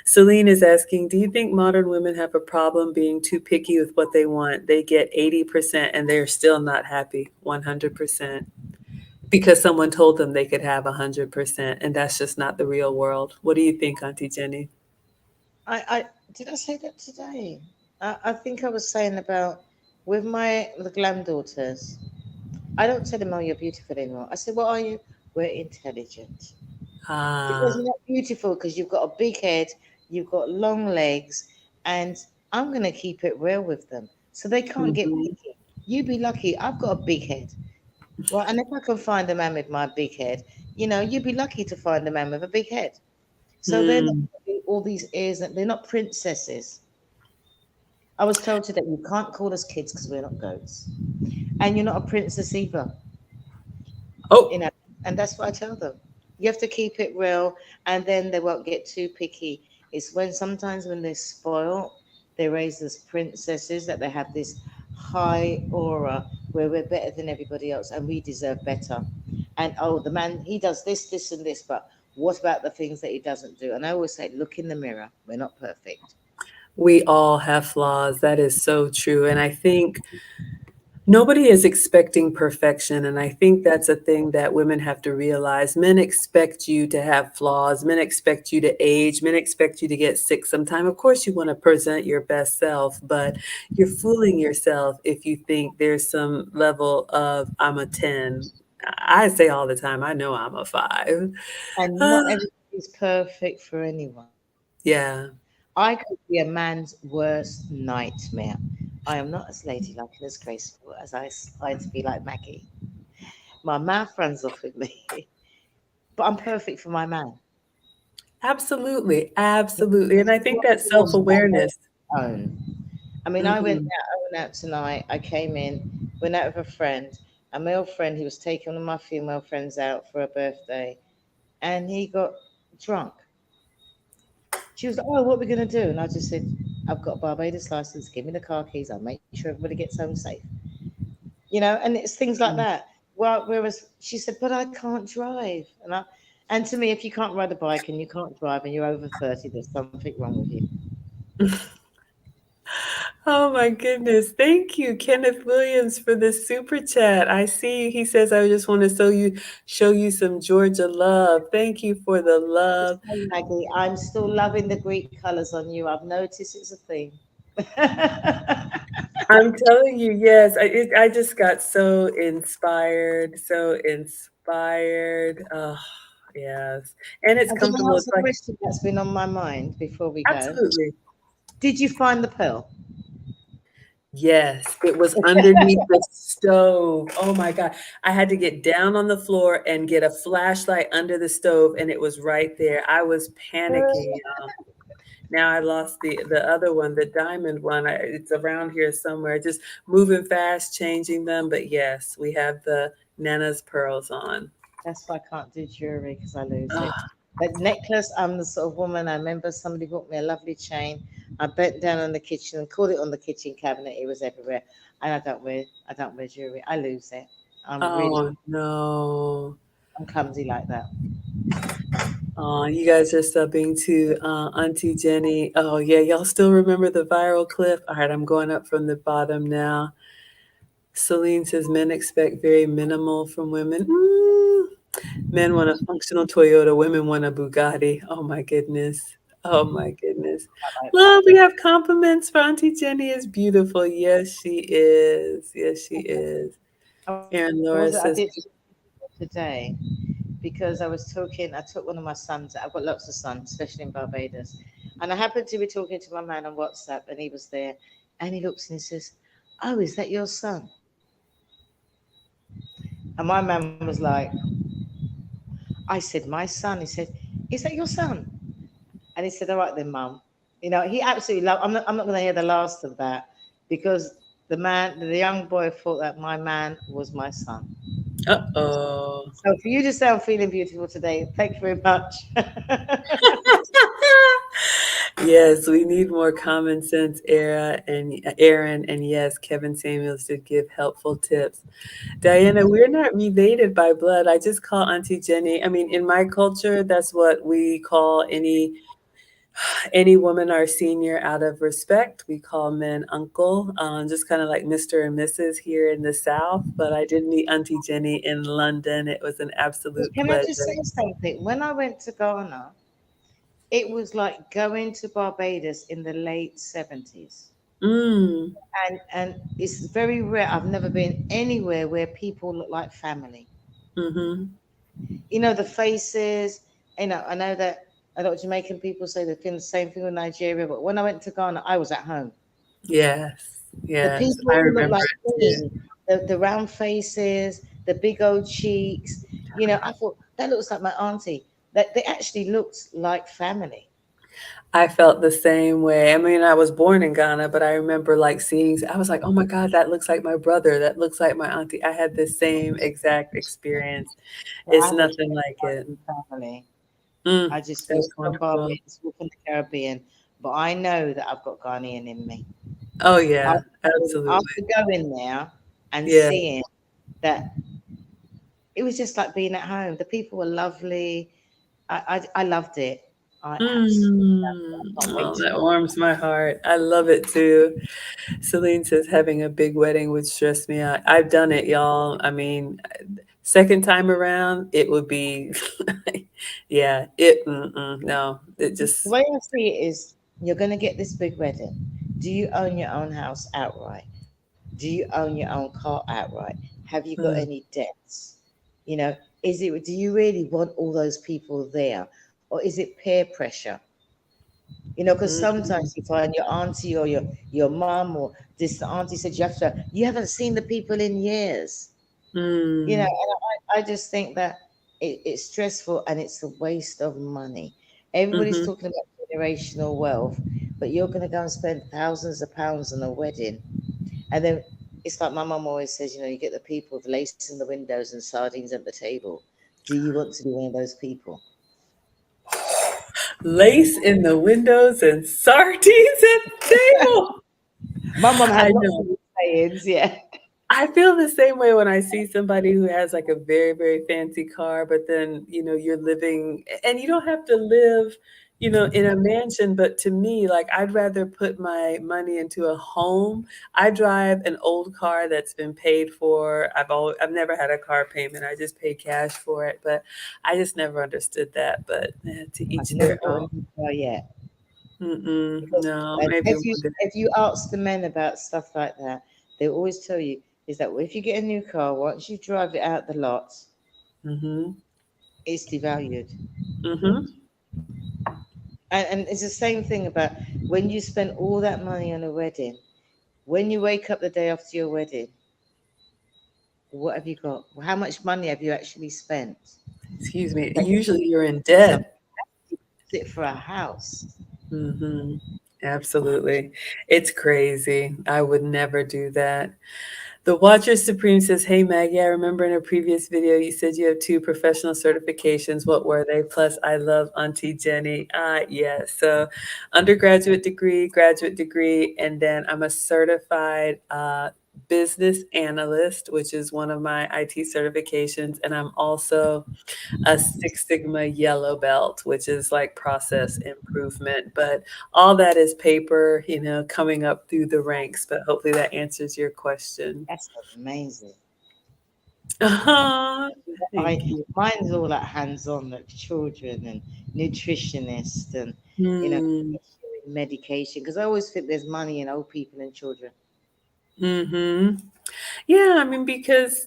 Celine is asking, do you think modern women have a problem being too picky with what they want? They get 80% and they're still not happy 100% because someone told them they could have 100%, and that's just not the real world. What do you think, Auntie Jenny? I did I say that today? I think I was saying about with my the granddaughters. I don't tell them, "Oh, you're beautiful" anymore. I say, "What are you?" We're intelligent. Because Ah, you're not beautiful because you've got a big head, you've got long legs, and I'm going to keep it real with them. So they can't get mhm, picky. You be lucky, I've got a big head. Well, and if I can find a man with my big head, you'd be lucky to find a man with a big head. So they're not mm, all these ears, and they're not princesses. I was told today you can't call us kids because we're not goats, and you're not a princess either. you oh, know, and that's what I tell them. You have to keep it real, and then they won't get too picky. It's when sometimes when they're spoiled, they raise as princesses that they have this high aura where we're better than everybody else and we deserve better. And oh, the man he does this, this, and this, but what about the things that he doesn't do? And I always say, look in the mirror. We're not perfect. we all have flaws. That is so true. And I think nobody is expecting perfection, and I think that's a thing that women have to realize. Men expect you to have flaws, men expect you to age, men expect you to get sick sometime. Of course, you want to present your best self, but you're fooling yourself if you think there's some level of I'm a 10. I say all the time, I know I'm a 5. And Ah, not everybody's perfect for anyone. yeah. I could be a man's worst nightmare. I am not as ladylike and as graceful as I aspire to be like Maggie. My mouth runs off with me, but I'm perfect for my man. Absolutely, absolutely, and I think What that he wants on self-awareness. his own. I mean, Mhm. I went out tonight. I came in, went out with a friend, a male friend. He was taking one of my female friends out for a birthday, and he got drunk. She was like, "Oh, what are we gonna do?" And I just said, "I've got a Barbados license. Give me the car keys. I'll make sure everybody gets home safe." And it's things like that. Well, whereas she said, "But I can't drive," and to me, if you can't ride a bike and you can't drive and you're over 30, there's something wrong with you. Oh my goodness. Thank you, Kenneth Williams, for this super chat. I see he says, I just want to show you some Georgia love. Thank you for the love. Maggie, I'm still loving the Greek colours on you. I've noticed it's a theme. I'm telling you, yes, I just got so inspired, so inspired. Oh, yes. And it's And can I comfortable. ask It's a like, question that's been on my mind before we go? absolutely. Did you find the pearl? Yes, it was underneath the stove. Oh my God. I had to get down on the floor and get a flashlight under the stove, and it was right there. I was panicking. Now I lost the other one, the diamond one. It's around here somewhere. Just moving fast, changing them. But yes, we have the Nana's pearls on. That's why I can't do jewelry because I lose it. Ah, But necklace, I'm the sort of woman. I remember somebody bought me a lovely chain. I bent down on the kitchen and caught it on the kitchen cabinet. It was everywhere, and I don't wear jewelry. I lose it. I'm really, oh no. I'm clumsy like that. Oh, you guys are subbing to Auntie Jenny. Oh yeah, y'all still remember the viral clip? All right, I'm going up from the bottom now. Celine says men expect very minimal from women. Men want a functional Toyota, women want a Bugatti. Oh my goodness. Oh my goodness. I like that. Well, we have compliments for Auntie Jenny is beautiful. Yes, she is. Yes, she is. Aaron I Laura was I says, did today because I was talking. I took one of my sons. I've got lots of sons, especially in Barbados, and I happened to be talking to my man on WhatsApp, and he was there, and he looks and he says, "Oh, is that your son?" And my man was like, I said, "My son." He said, "Is that your son?" And he said, "All right then, mum." You know, he absolutely loved. I'm not going to hear the last of that because the young boy thought that my man was my son. uh-oh. So for you to say I'm feeling beautiful today, thank you very much. Yes, we need more common sense, era and Aaron, and yes, Kevin Samuels did give helpful tips. Diana, we're not related by blood. I just call Auntie Jenny. I mean, in my culture, that's what we call any woman our senior out of respect. We call men uncle, just kind of like Mr. and Mrs. here in the South. But I did meet Auntie Jenny in London. It was an absolute Can I just pleasure. say something? When I went to Ghana, it was like going to Barbados in the late 70s. Mm, And it's very rare. I've never been anywhere where people look like family. mm-hmm. You know, the faces, I know that a lot of Jamaican people say they feel the same thing with Nigeria, but when I went to Ghana, I was at home. Yes, The yes, I people who look remember like it too. me, the round faces, the big old cheeks, I thought that looks like my auntie. That they actually looked like family. I felt the same way. I mean, I was born in Ghana, but I remember like seeing, I was like, oh my God, that looks like my brother. That looks like my auntie. I had the same exact experience. So It's I thought nothing like it. family. Mm, I just that's walked from wonderful. Barbados, walked from the Caribbean, but I know that I've got Ghanaian in me. Oh yeah, After absolutely. going there and Yeah. seeing that, it was just like being at home. The people were lovely. I loved it. I absolutely loved it. I can't wait Oh, to that go. warms my heart. I love it too. Celine says having a big wedding would stress me out. I've done it, y'all. I mean, second time around, it would be, yeah, no, it The just, way I see it is, you're going to get this big wedding. Do you own your own house outright? Do you own your own car outright? Have you got mm, any debts? Is it? Do you really want all those people there, or is it peer pressure? Because mm, sometimes you find your auntie or your mom or this auntie said you haven't seen the people in years. And mm, I just think that it's stressful and it's a waste of money. Everybody's mhm, talking about generational wealth, but you're going to go and spend thousands of pounds on a wedding. And then it's like my mum always says, you get the people with lace in the windows and sardines at the table. Do you want to be one of those people? lace in the windows and sardines at the table. My mum had I lots know. of sayings, yeah. I feel the same way when I see somebody who has like a very, very fancy car, but then, you're living and you don't have to live in a mansion, but to me, like, I'd rather put my money into a home. I drive an old car that's been paid for. I've never had a car payment. I just pay cash for it, but I just never understood that, but, to I've each never their bought own. a new car yet. Because No, maybe one day. if you ask the men about stuff like that, they always tell you is that if you get a new car, once you drive it out the lot, Mhm, it's devalued. mhm. And it's the same thing about when you spend all that money on a wedding. When you wake up the day after your wedding, what have you got? How much money have you actually spent? Excuse me. That you Usually you're in yourself debt. sit for a house. Mhm. Absolutely. It's crazy. I would never do that. The Watcher Supreme says, "Hey Maggie, I remember in a previous video you said you have 2 professional certifications. What were they? Plus, I love Auntie Jenny." Yes. So, undergraduate degree, graduate degree, and then I'm a certified business analyst, which is one of my IT certifications, and I'm also a Six Sigma yellow belt, which is like process improvement. But all that is paper, coming up through the ranks. But hopefully that answers your question. That's amazing. Uh-huh. I Thank you. mine's all like hands-on, like children and nutritionists and you know Mm, medication because I always think there's money in old people and children. mhm. Yeah, I mean, because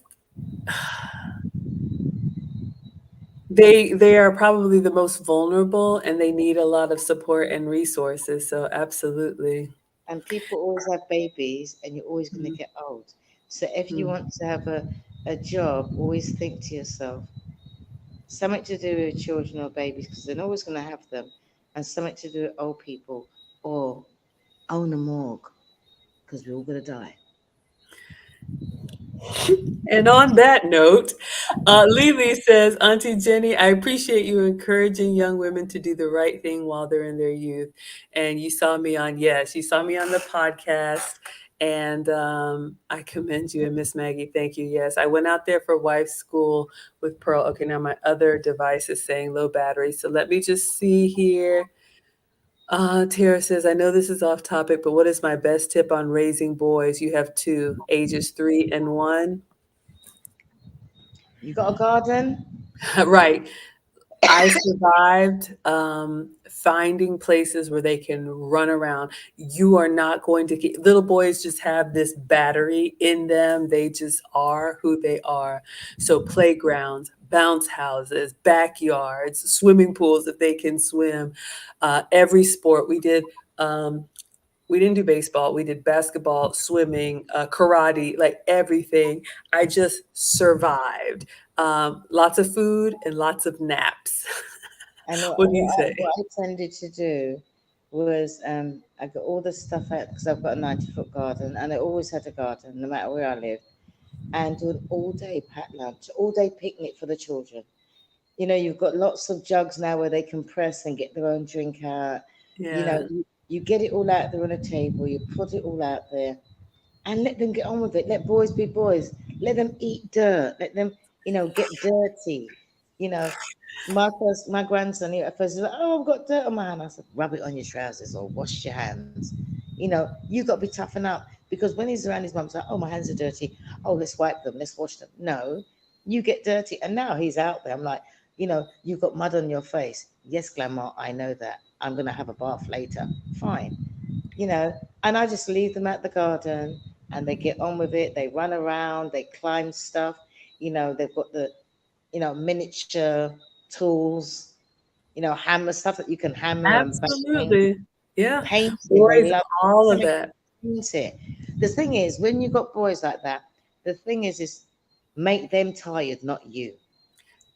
they are probably the most vulnerable and they need a lot of support and resources. So absolutely. And people always have babies, and you're always going to Mm, get old. So if you mm. want to have a job, always think to yourself something to do with children or babies because they're always going to have them, and something to do with old people or own a morgue because we're all going to die. And on that note, Lily says, Auntie Jenny, I appreciate you encouraging young women to do the right thing while they're in their youth. And yes, you saw me on the podcast. And I commend you and Miss Maggie. Thank you. Yes, I went out there for wife school with Pearl. Okay, now my other device is saying low battery. So let me just see here. Tara says, I know this is off topic, but what is my best tip on raising boys? You have two, ages 3 and 1. You got a garden? Right. I survived finding places where they can run around. You are not going to get little boys just have this battery in them. They just are who they are. So playgrounds, bounce houses, backyards, swimming pools if they can swim. Every sport we did. We didn't do baseball. We did basketball, swimming, karate, like everything. I just survived. Lots of food and lots of naps. And What do you say? what I tended to do was I got all the stuff out because I've got a 90-foot garden and I always had a garden no matter where I lived and do an all day packed lunch, all day picnic for the children. You've got lots of jugs now where they can press and get their own drink out. Yeah, You get it all out there on a table, you put it all out there and let them get on with it. Let boys be boys. Let them eat dirt. Let them, get dirty. You know, my grandson, at first, he's like, oh, I've got dirt on my hand. I said, rub it on your trousers or wash your hands. You got to be toughen up because when he's around his mum, he's like, oh, my hands are dirty. Oh, let's wipe them. Let's wash them. No, you get dirty. And now he's out there. I'm like, you've got mud on your face. Yes, Grandma, I know that. I'm going to have a bath later. Fine. you know, and I just leave them at the garden and they get on with it. They run around, they climb stuff. They've got the, miniature tools, hammer stuff that you can hammer and bang, absolutely. Yeah. painting. They Boys, love all of something that. paint it. The thing is, when you've got boys like that, the thing is make them tired, not you.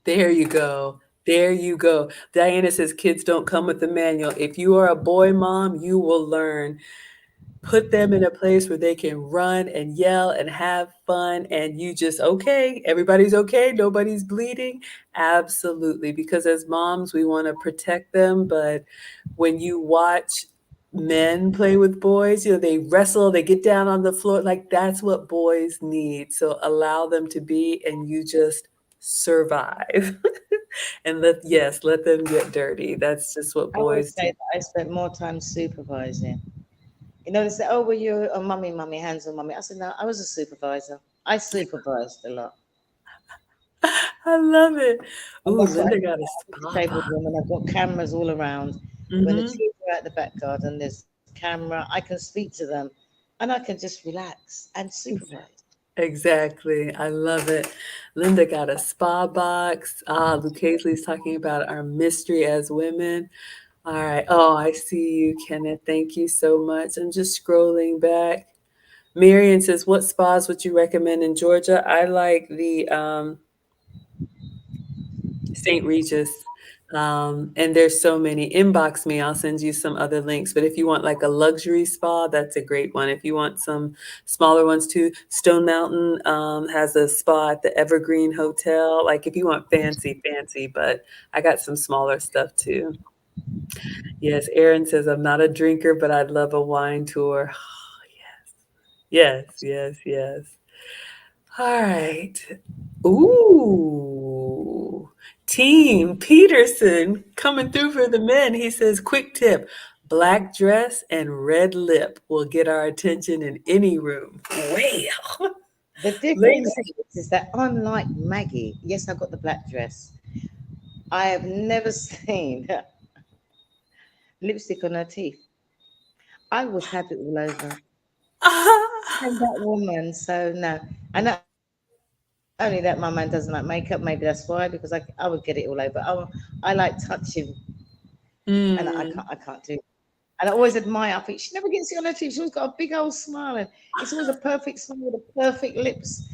There you go. There you go. Diana says kids don't come with a manual. If you are a boy mom, you will learn. Put them in a place where they can run and yell and have fun and you just okay, everybody's okay, nobody's bleeding. Absolutely, because as moms, we want to protect them, but when you watch men play with boys, they wrestle, they get down on the floor, like that's what boys need. So allow them to be and you just survive. And let them get dirty. That's just what I always boys say do. that I spent more time supervising. You know, they say, "Oh, were you a mummy, mummy, hands on mummy?" I said, "No, I was a supervisor. I supervised a lot." I love it. And Ooh, that's what I Linda do. got a I'm a spa disabled box. woman. I've got cameras all around. When the Hmm. children are at the back garden, there's camera. I can speak to them, and I can just relax and supervise. Exactly. I love it. Linda got a spa box. Ah, Lucasely's talking about our mystery as women. All right. Oh, I see you, Kenneth. Thank you so much. I'm just scrolling back. Marion says, what spas would you recommend in Georgia? I like the St. Regis. And there's so many. Inbox me. I'll send you some other links. But if you want like a luxury spa, that's a great one. If you want some smaller ones too, Stone Mountain has a spa at the Evergreen Hotel. Like if you want fancy, fancy, but I got some smaller stuff too. Yes, Aaron says, I'm not a drinker, but I'd love a wine tour. Yes, yes, yes. All right. Ooh. Team Peterson coming through for the men. He says, quick tip, black dress and red lip will get our attention in any room. Well, The difference ladies. is that unlike Maggie, yes, I've got the black dress. I have never seen lipstick on her teeth. I would have it all over. I'm that woman, so no. And not only that, my man doesn't like makeup. Maybe that's why, because I would get it all over. I like touching, and I can't Mm. do. And I always admire. I think she never gets it on her teeth. She's always got a big old smile, and it's always a perfect smile with the perfect lips.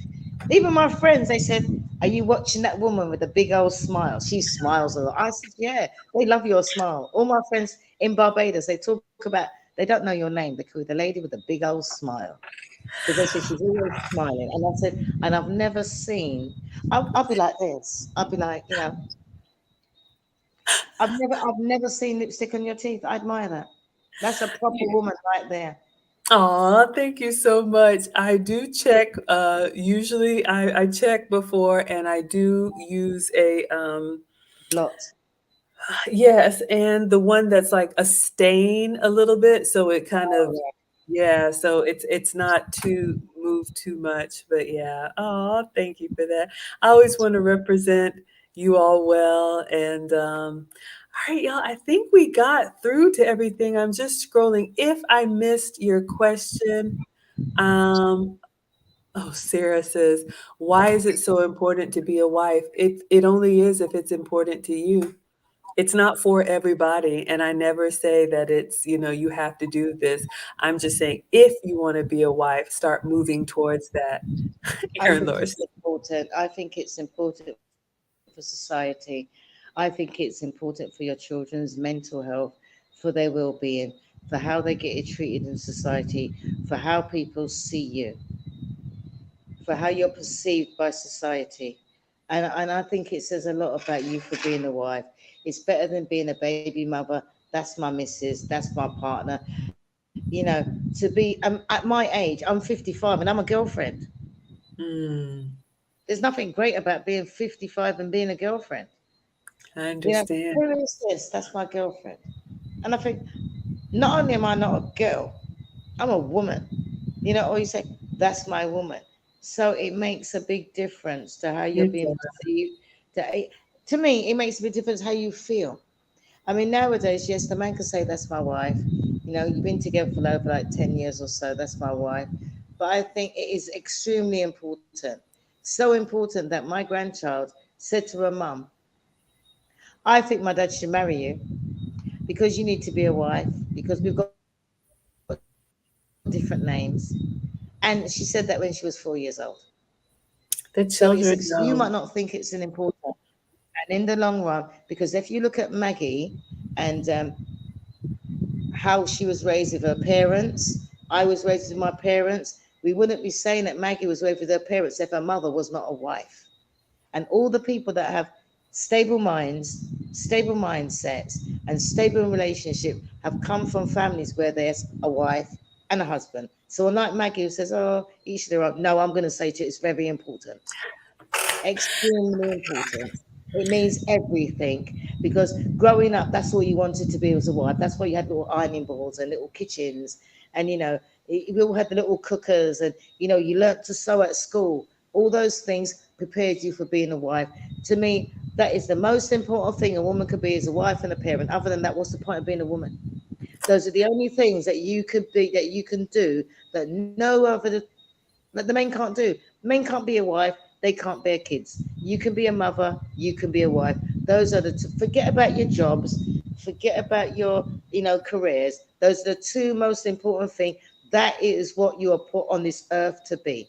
Even my friends, they said, "Are you watching that woman with the big old smile? She smiles a lot." I said, "Yeah, they love your smile." All my friends in Barbados, they talk about. They don't know your name. They call you the lady with the big old smile because they say she's always smiling. And I said, and I've never seen. I'll be like this. I'll be like, I've never seen lipstick on your teeth. I admire that. That's a proper woman right there. Aw, thank you so much. I do check, usually I check before and I do use a, Blot. yes, and the one that's like a stain a little bit, so it kind Oh of yeah. yeah, so it's not too moved too much, but yeah. Oh, thank you for that. I always want to represent you all well, and all right, y'all. I think we got through to everything. I'm just scrolling. If I missed your question, um, oh, Sarah says, "Why is it so important to be a wife?" It only is if it's important to you. It's not for everybody, and I never say that it's, you have to do this. I'm just saying if you wanna be a wife, start moving towards that. I Aaron think Lewis. it's important. I think it's important for society. I think it's important for your children's mental health, for their well-being, for how they get treated in society, for how people see you, for how you're perceived by society. And I think it says a lot about you for being a wife. It's better than being a baby mother. That's my missus. That's my partner. To be at my age, I'm 55 and I'm a girlfriend. Mm, There's nothing great about being 55 and being a girlfriend. I You know, understand. who is this? That's my girlfriend. And I think, not only am I not a girl, I'm a woman. Or you say, that's my woman. So it makes a big difference to how you're It being does. perceived. To me, it makes a big difference how you feel. I mean, nowadays, yes, the man can say, that's my wife. You've been together for over like 10 years or so, that's my wife. But I think it is extremely important. So important that my grandchild said to her mum, I think my dad should marry you because you need to be a wife, because we've got different names. And she said that when she was 4 years old. So The you might children not think it's know. an important, and in the long run, because if you look at Maggie and how she was raised with her parents, I was raised with my parents. We wouldn't be saying that Maggie was raised with her parents if her mother was not a wife. And all the people that have stable minds, stable mindsets, and stable relationship have come from families where there's a wife and a husband. So unlike Maggie who says, "Oh, each their own," no, I'm going to say to you, it's very important. extremely important. It means everything because growing up, that's all you wanted to be as a wife. That's why you had little ironing boards and little kitchens, and we all had the little cookers, and you learnt to sew at school. All those things prepared you for being a wife. To me, that is the most important thing a woman could be as a wife and a parent. Other than that, what's the point of being a woman? Those are the only things that you could be, that you can do, that no other, that the men can't do. Men can't be a wife. They can't bear kids. You can be a mother. You can be a wife. Those are the two. Forget about your jobs. Forget about your, careers. Those are the two most important things. That is what you are put on this earth to be.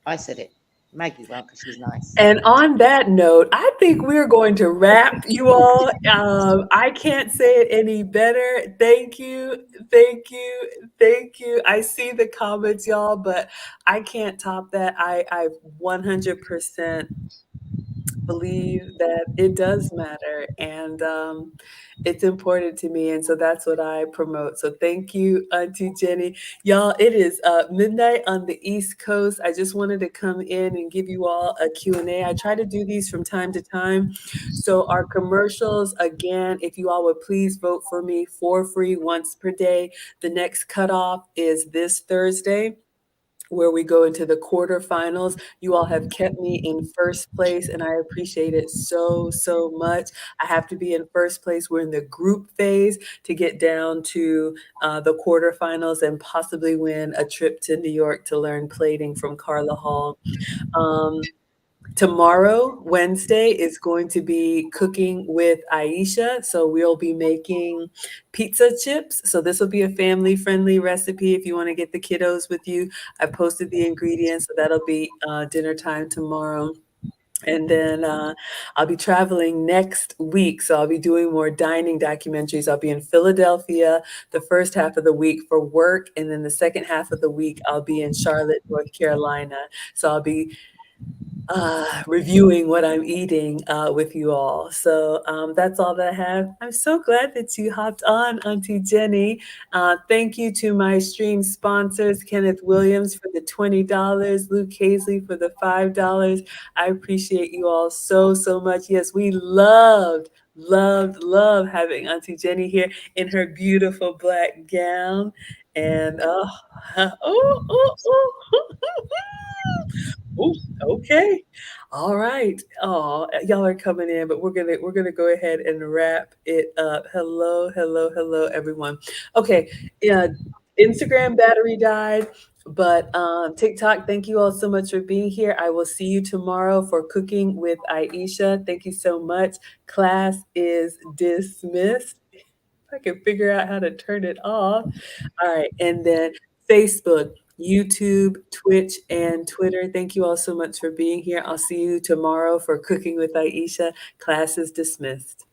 I said it. Maggie won't because she's nice. And on that note, I think we're going to wrap, you all. I can't say it any better. Thank you, thank you, thank you. I see the comments, y'all, but I can't top that. I 100% believe that it does matter, and it's important to me, and so that's what I promote. So thank you, Auntie Jenny. Y'all, it is midnight on the East Coast. I just wanted to come in and give you all a Q&A. I try to do these from time to time. So our commercials, again, if you all would please vote for me for free once per day. The next cutoff is this Thursday, where we go into the quarterfinals. You all have kept me in first place, and I appreciate it so, so much. I have to be in first place. We're in the group phase to get down to the quarterfinals and possibly win a trip to New York to learn plating from Carla Hall. Tomorrow, Wednesday, is going to be cooking with Aisha. So we'll be making pizza chips. So this will be a family-friendly recipe if you want to get the kiddos with you. I posted the ingredients, so that'll be dinner time tomorrow. And then I'll be traveling next week. So I'll be doing more dining documentaries. I'll be in Philadelphia the first half of the week for work. And then the second half of the week, I'll be in Charlotte, North Carolina. So I'll be reviewing what I'm eating with you all. So that's all that I have. I'm so glad that you hopped on, Auntie Jenny. Thank you to my stream sponsors, Kenneth Williams for the $20, Luke Hazley for the $5. I appreciate you all so, so much. Yes, we loved having Auntie Jenny here in her beautiful black gown. And oh, okay. All right. Oh, y'all are coming in, but we're gonna go ahead and wrap it up. Hello, everyone. Okay. Yeah, Instagram battery died, but TikTok, thank you all so much for being here. I will see you tomorrow for cooking with Aisha. Thank you so much. Class is dismissed. If I can figure out how to turn it off. All right, and then Facebook, YouTube, Twitch, and Twitter. Thank you all so much for being here. I'll see you tomorrow for Cooking with Aisha. Class is dismissed.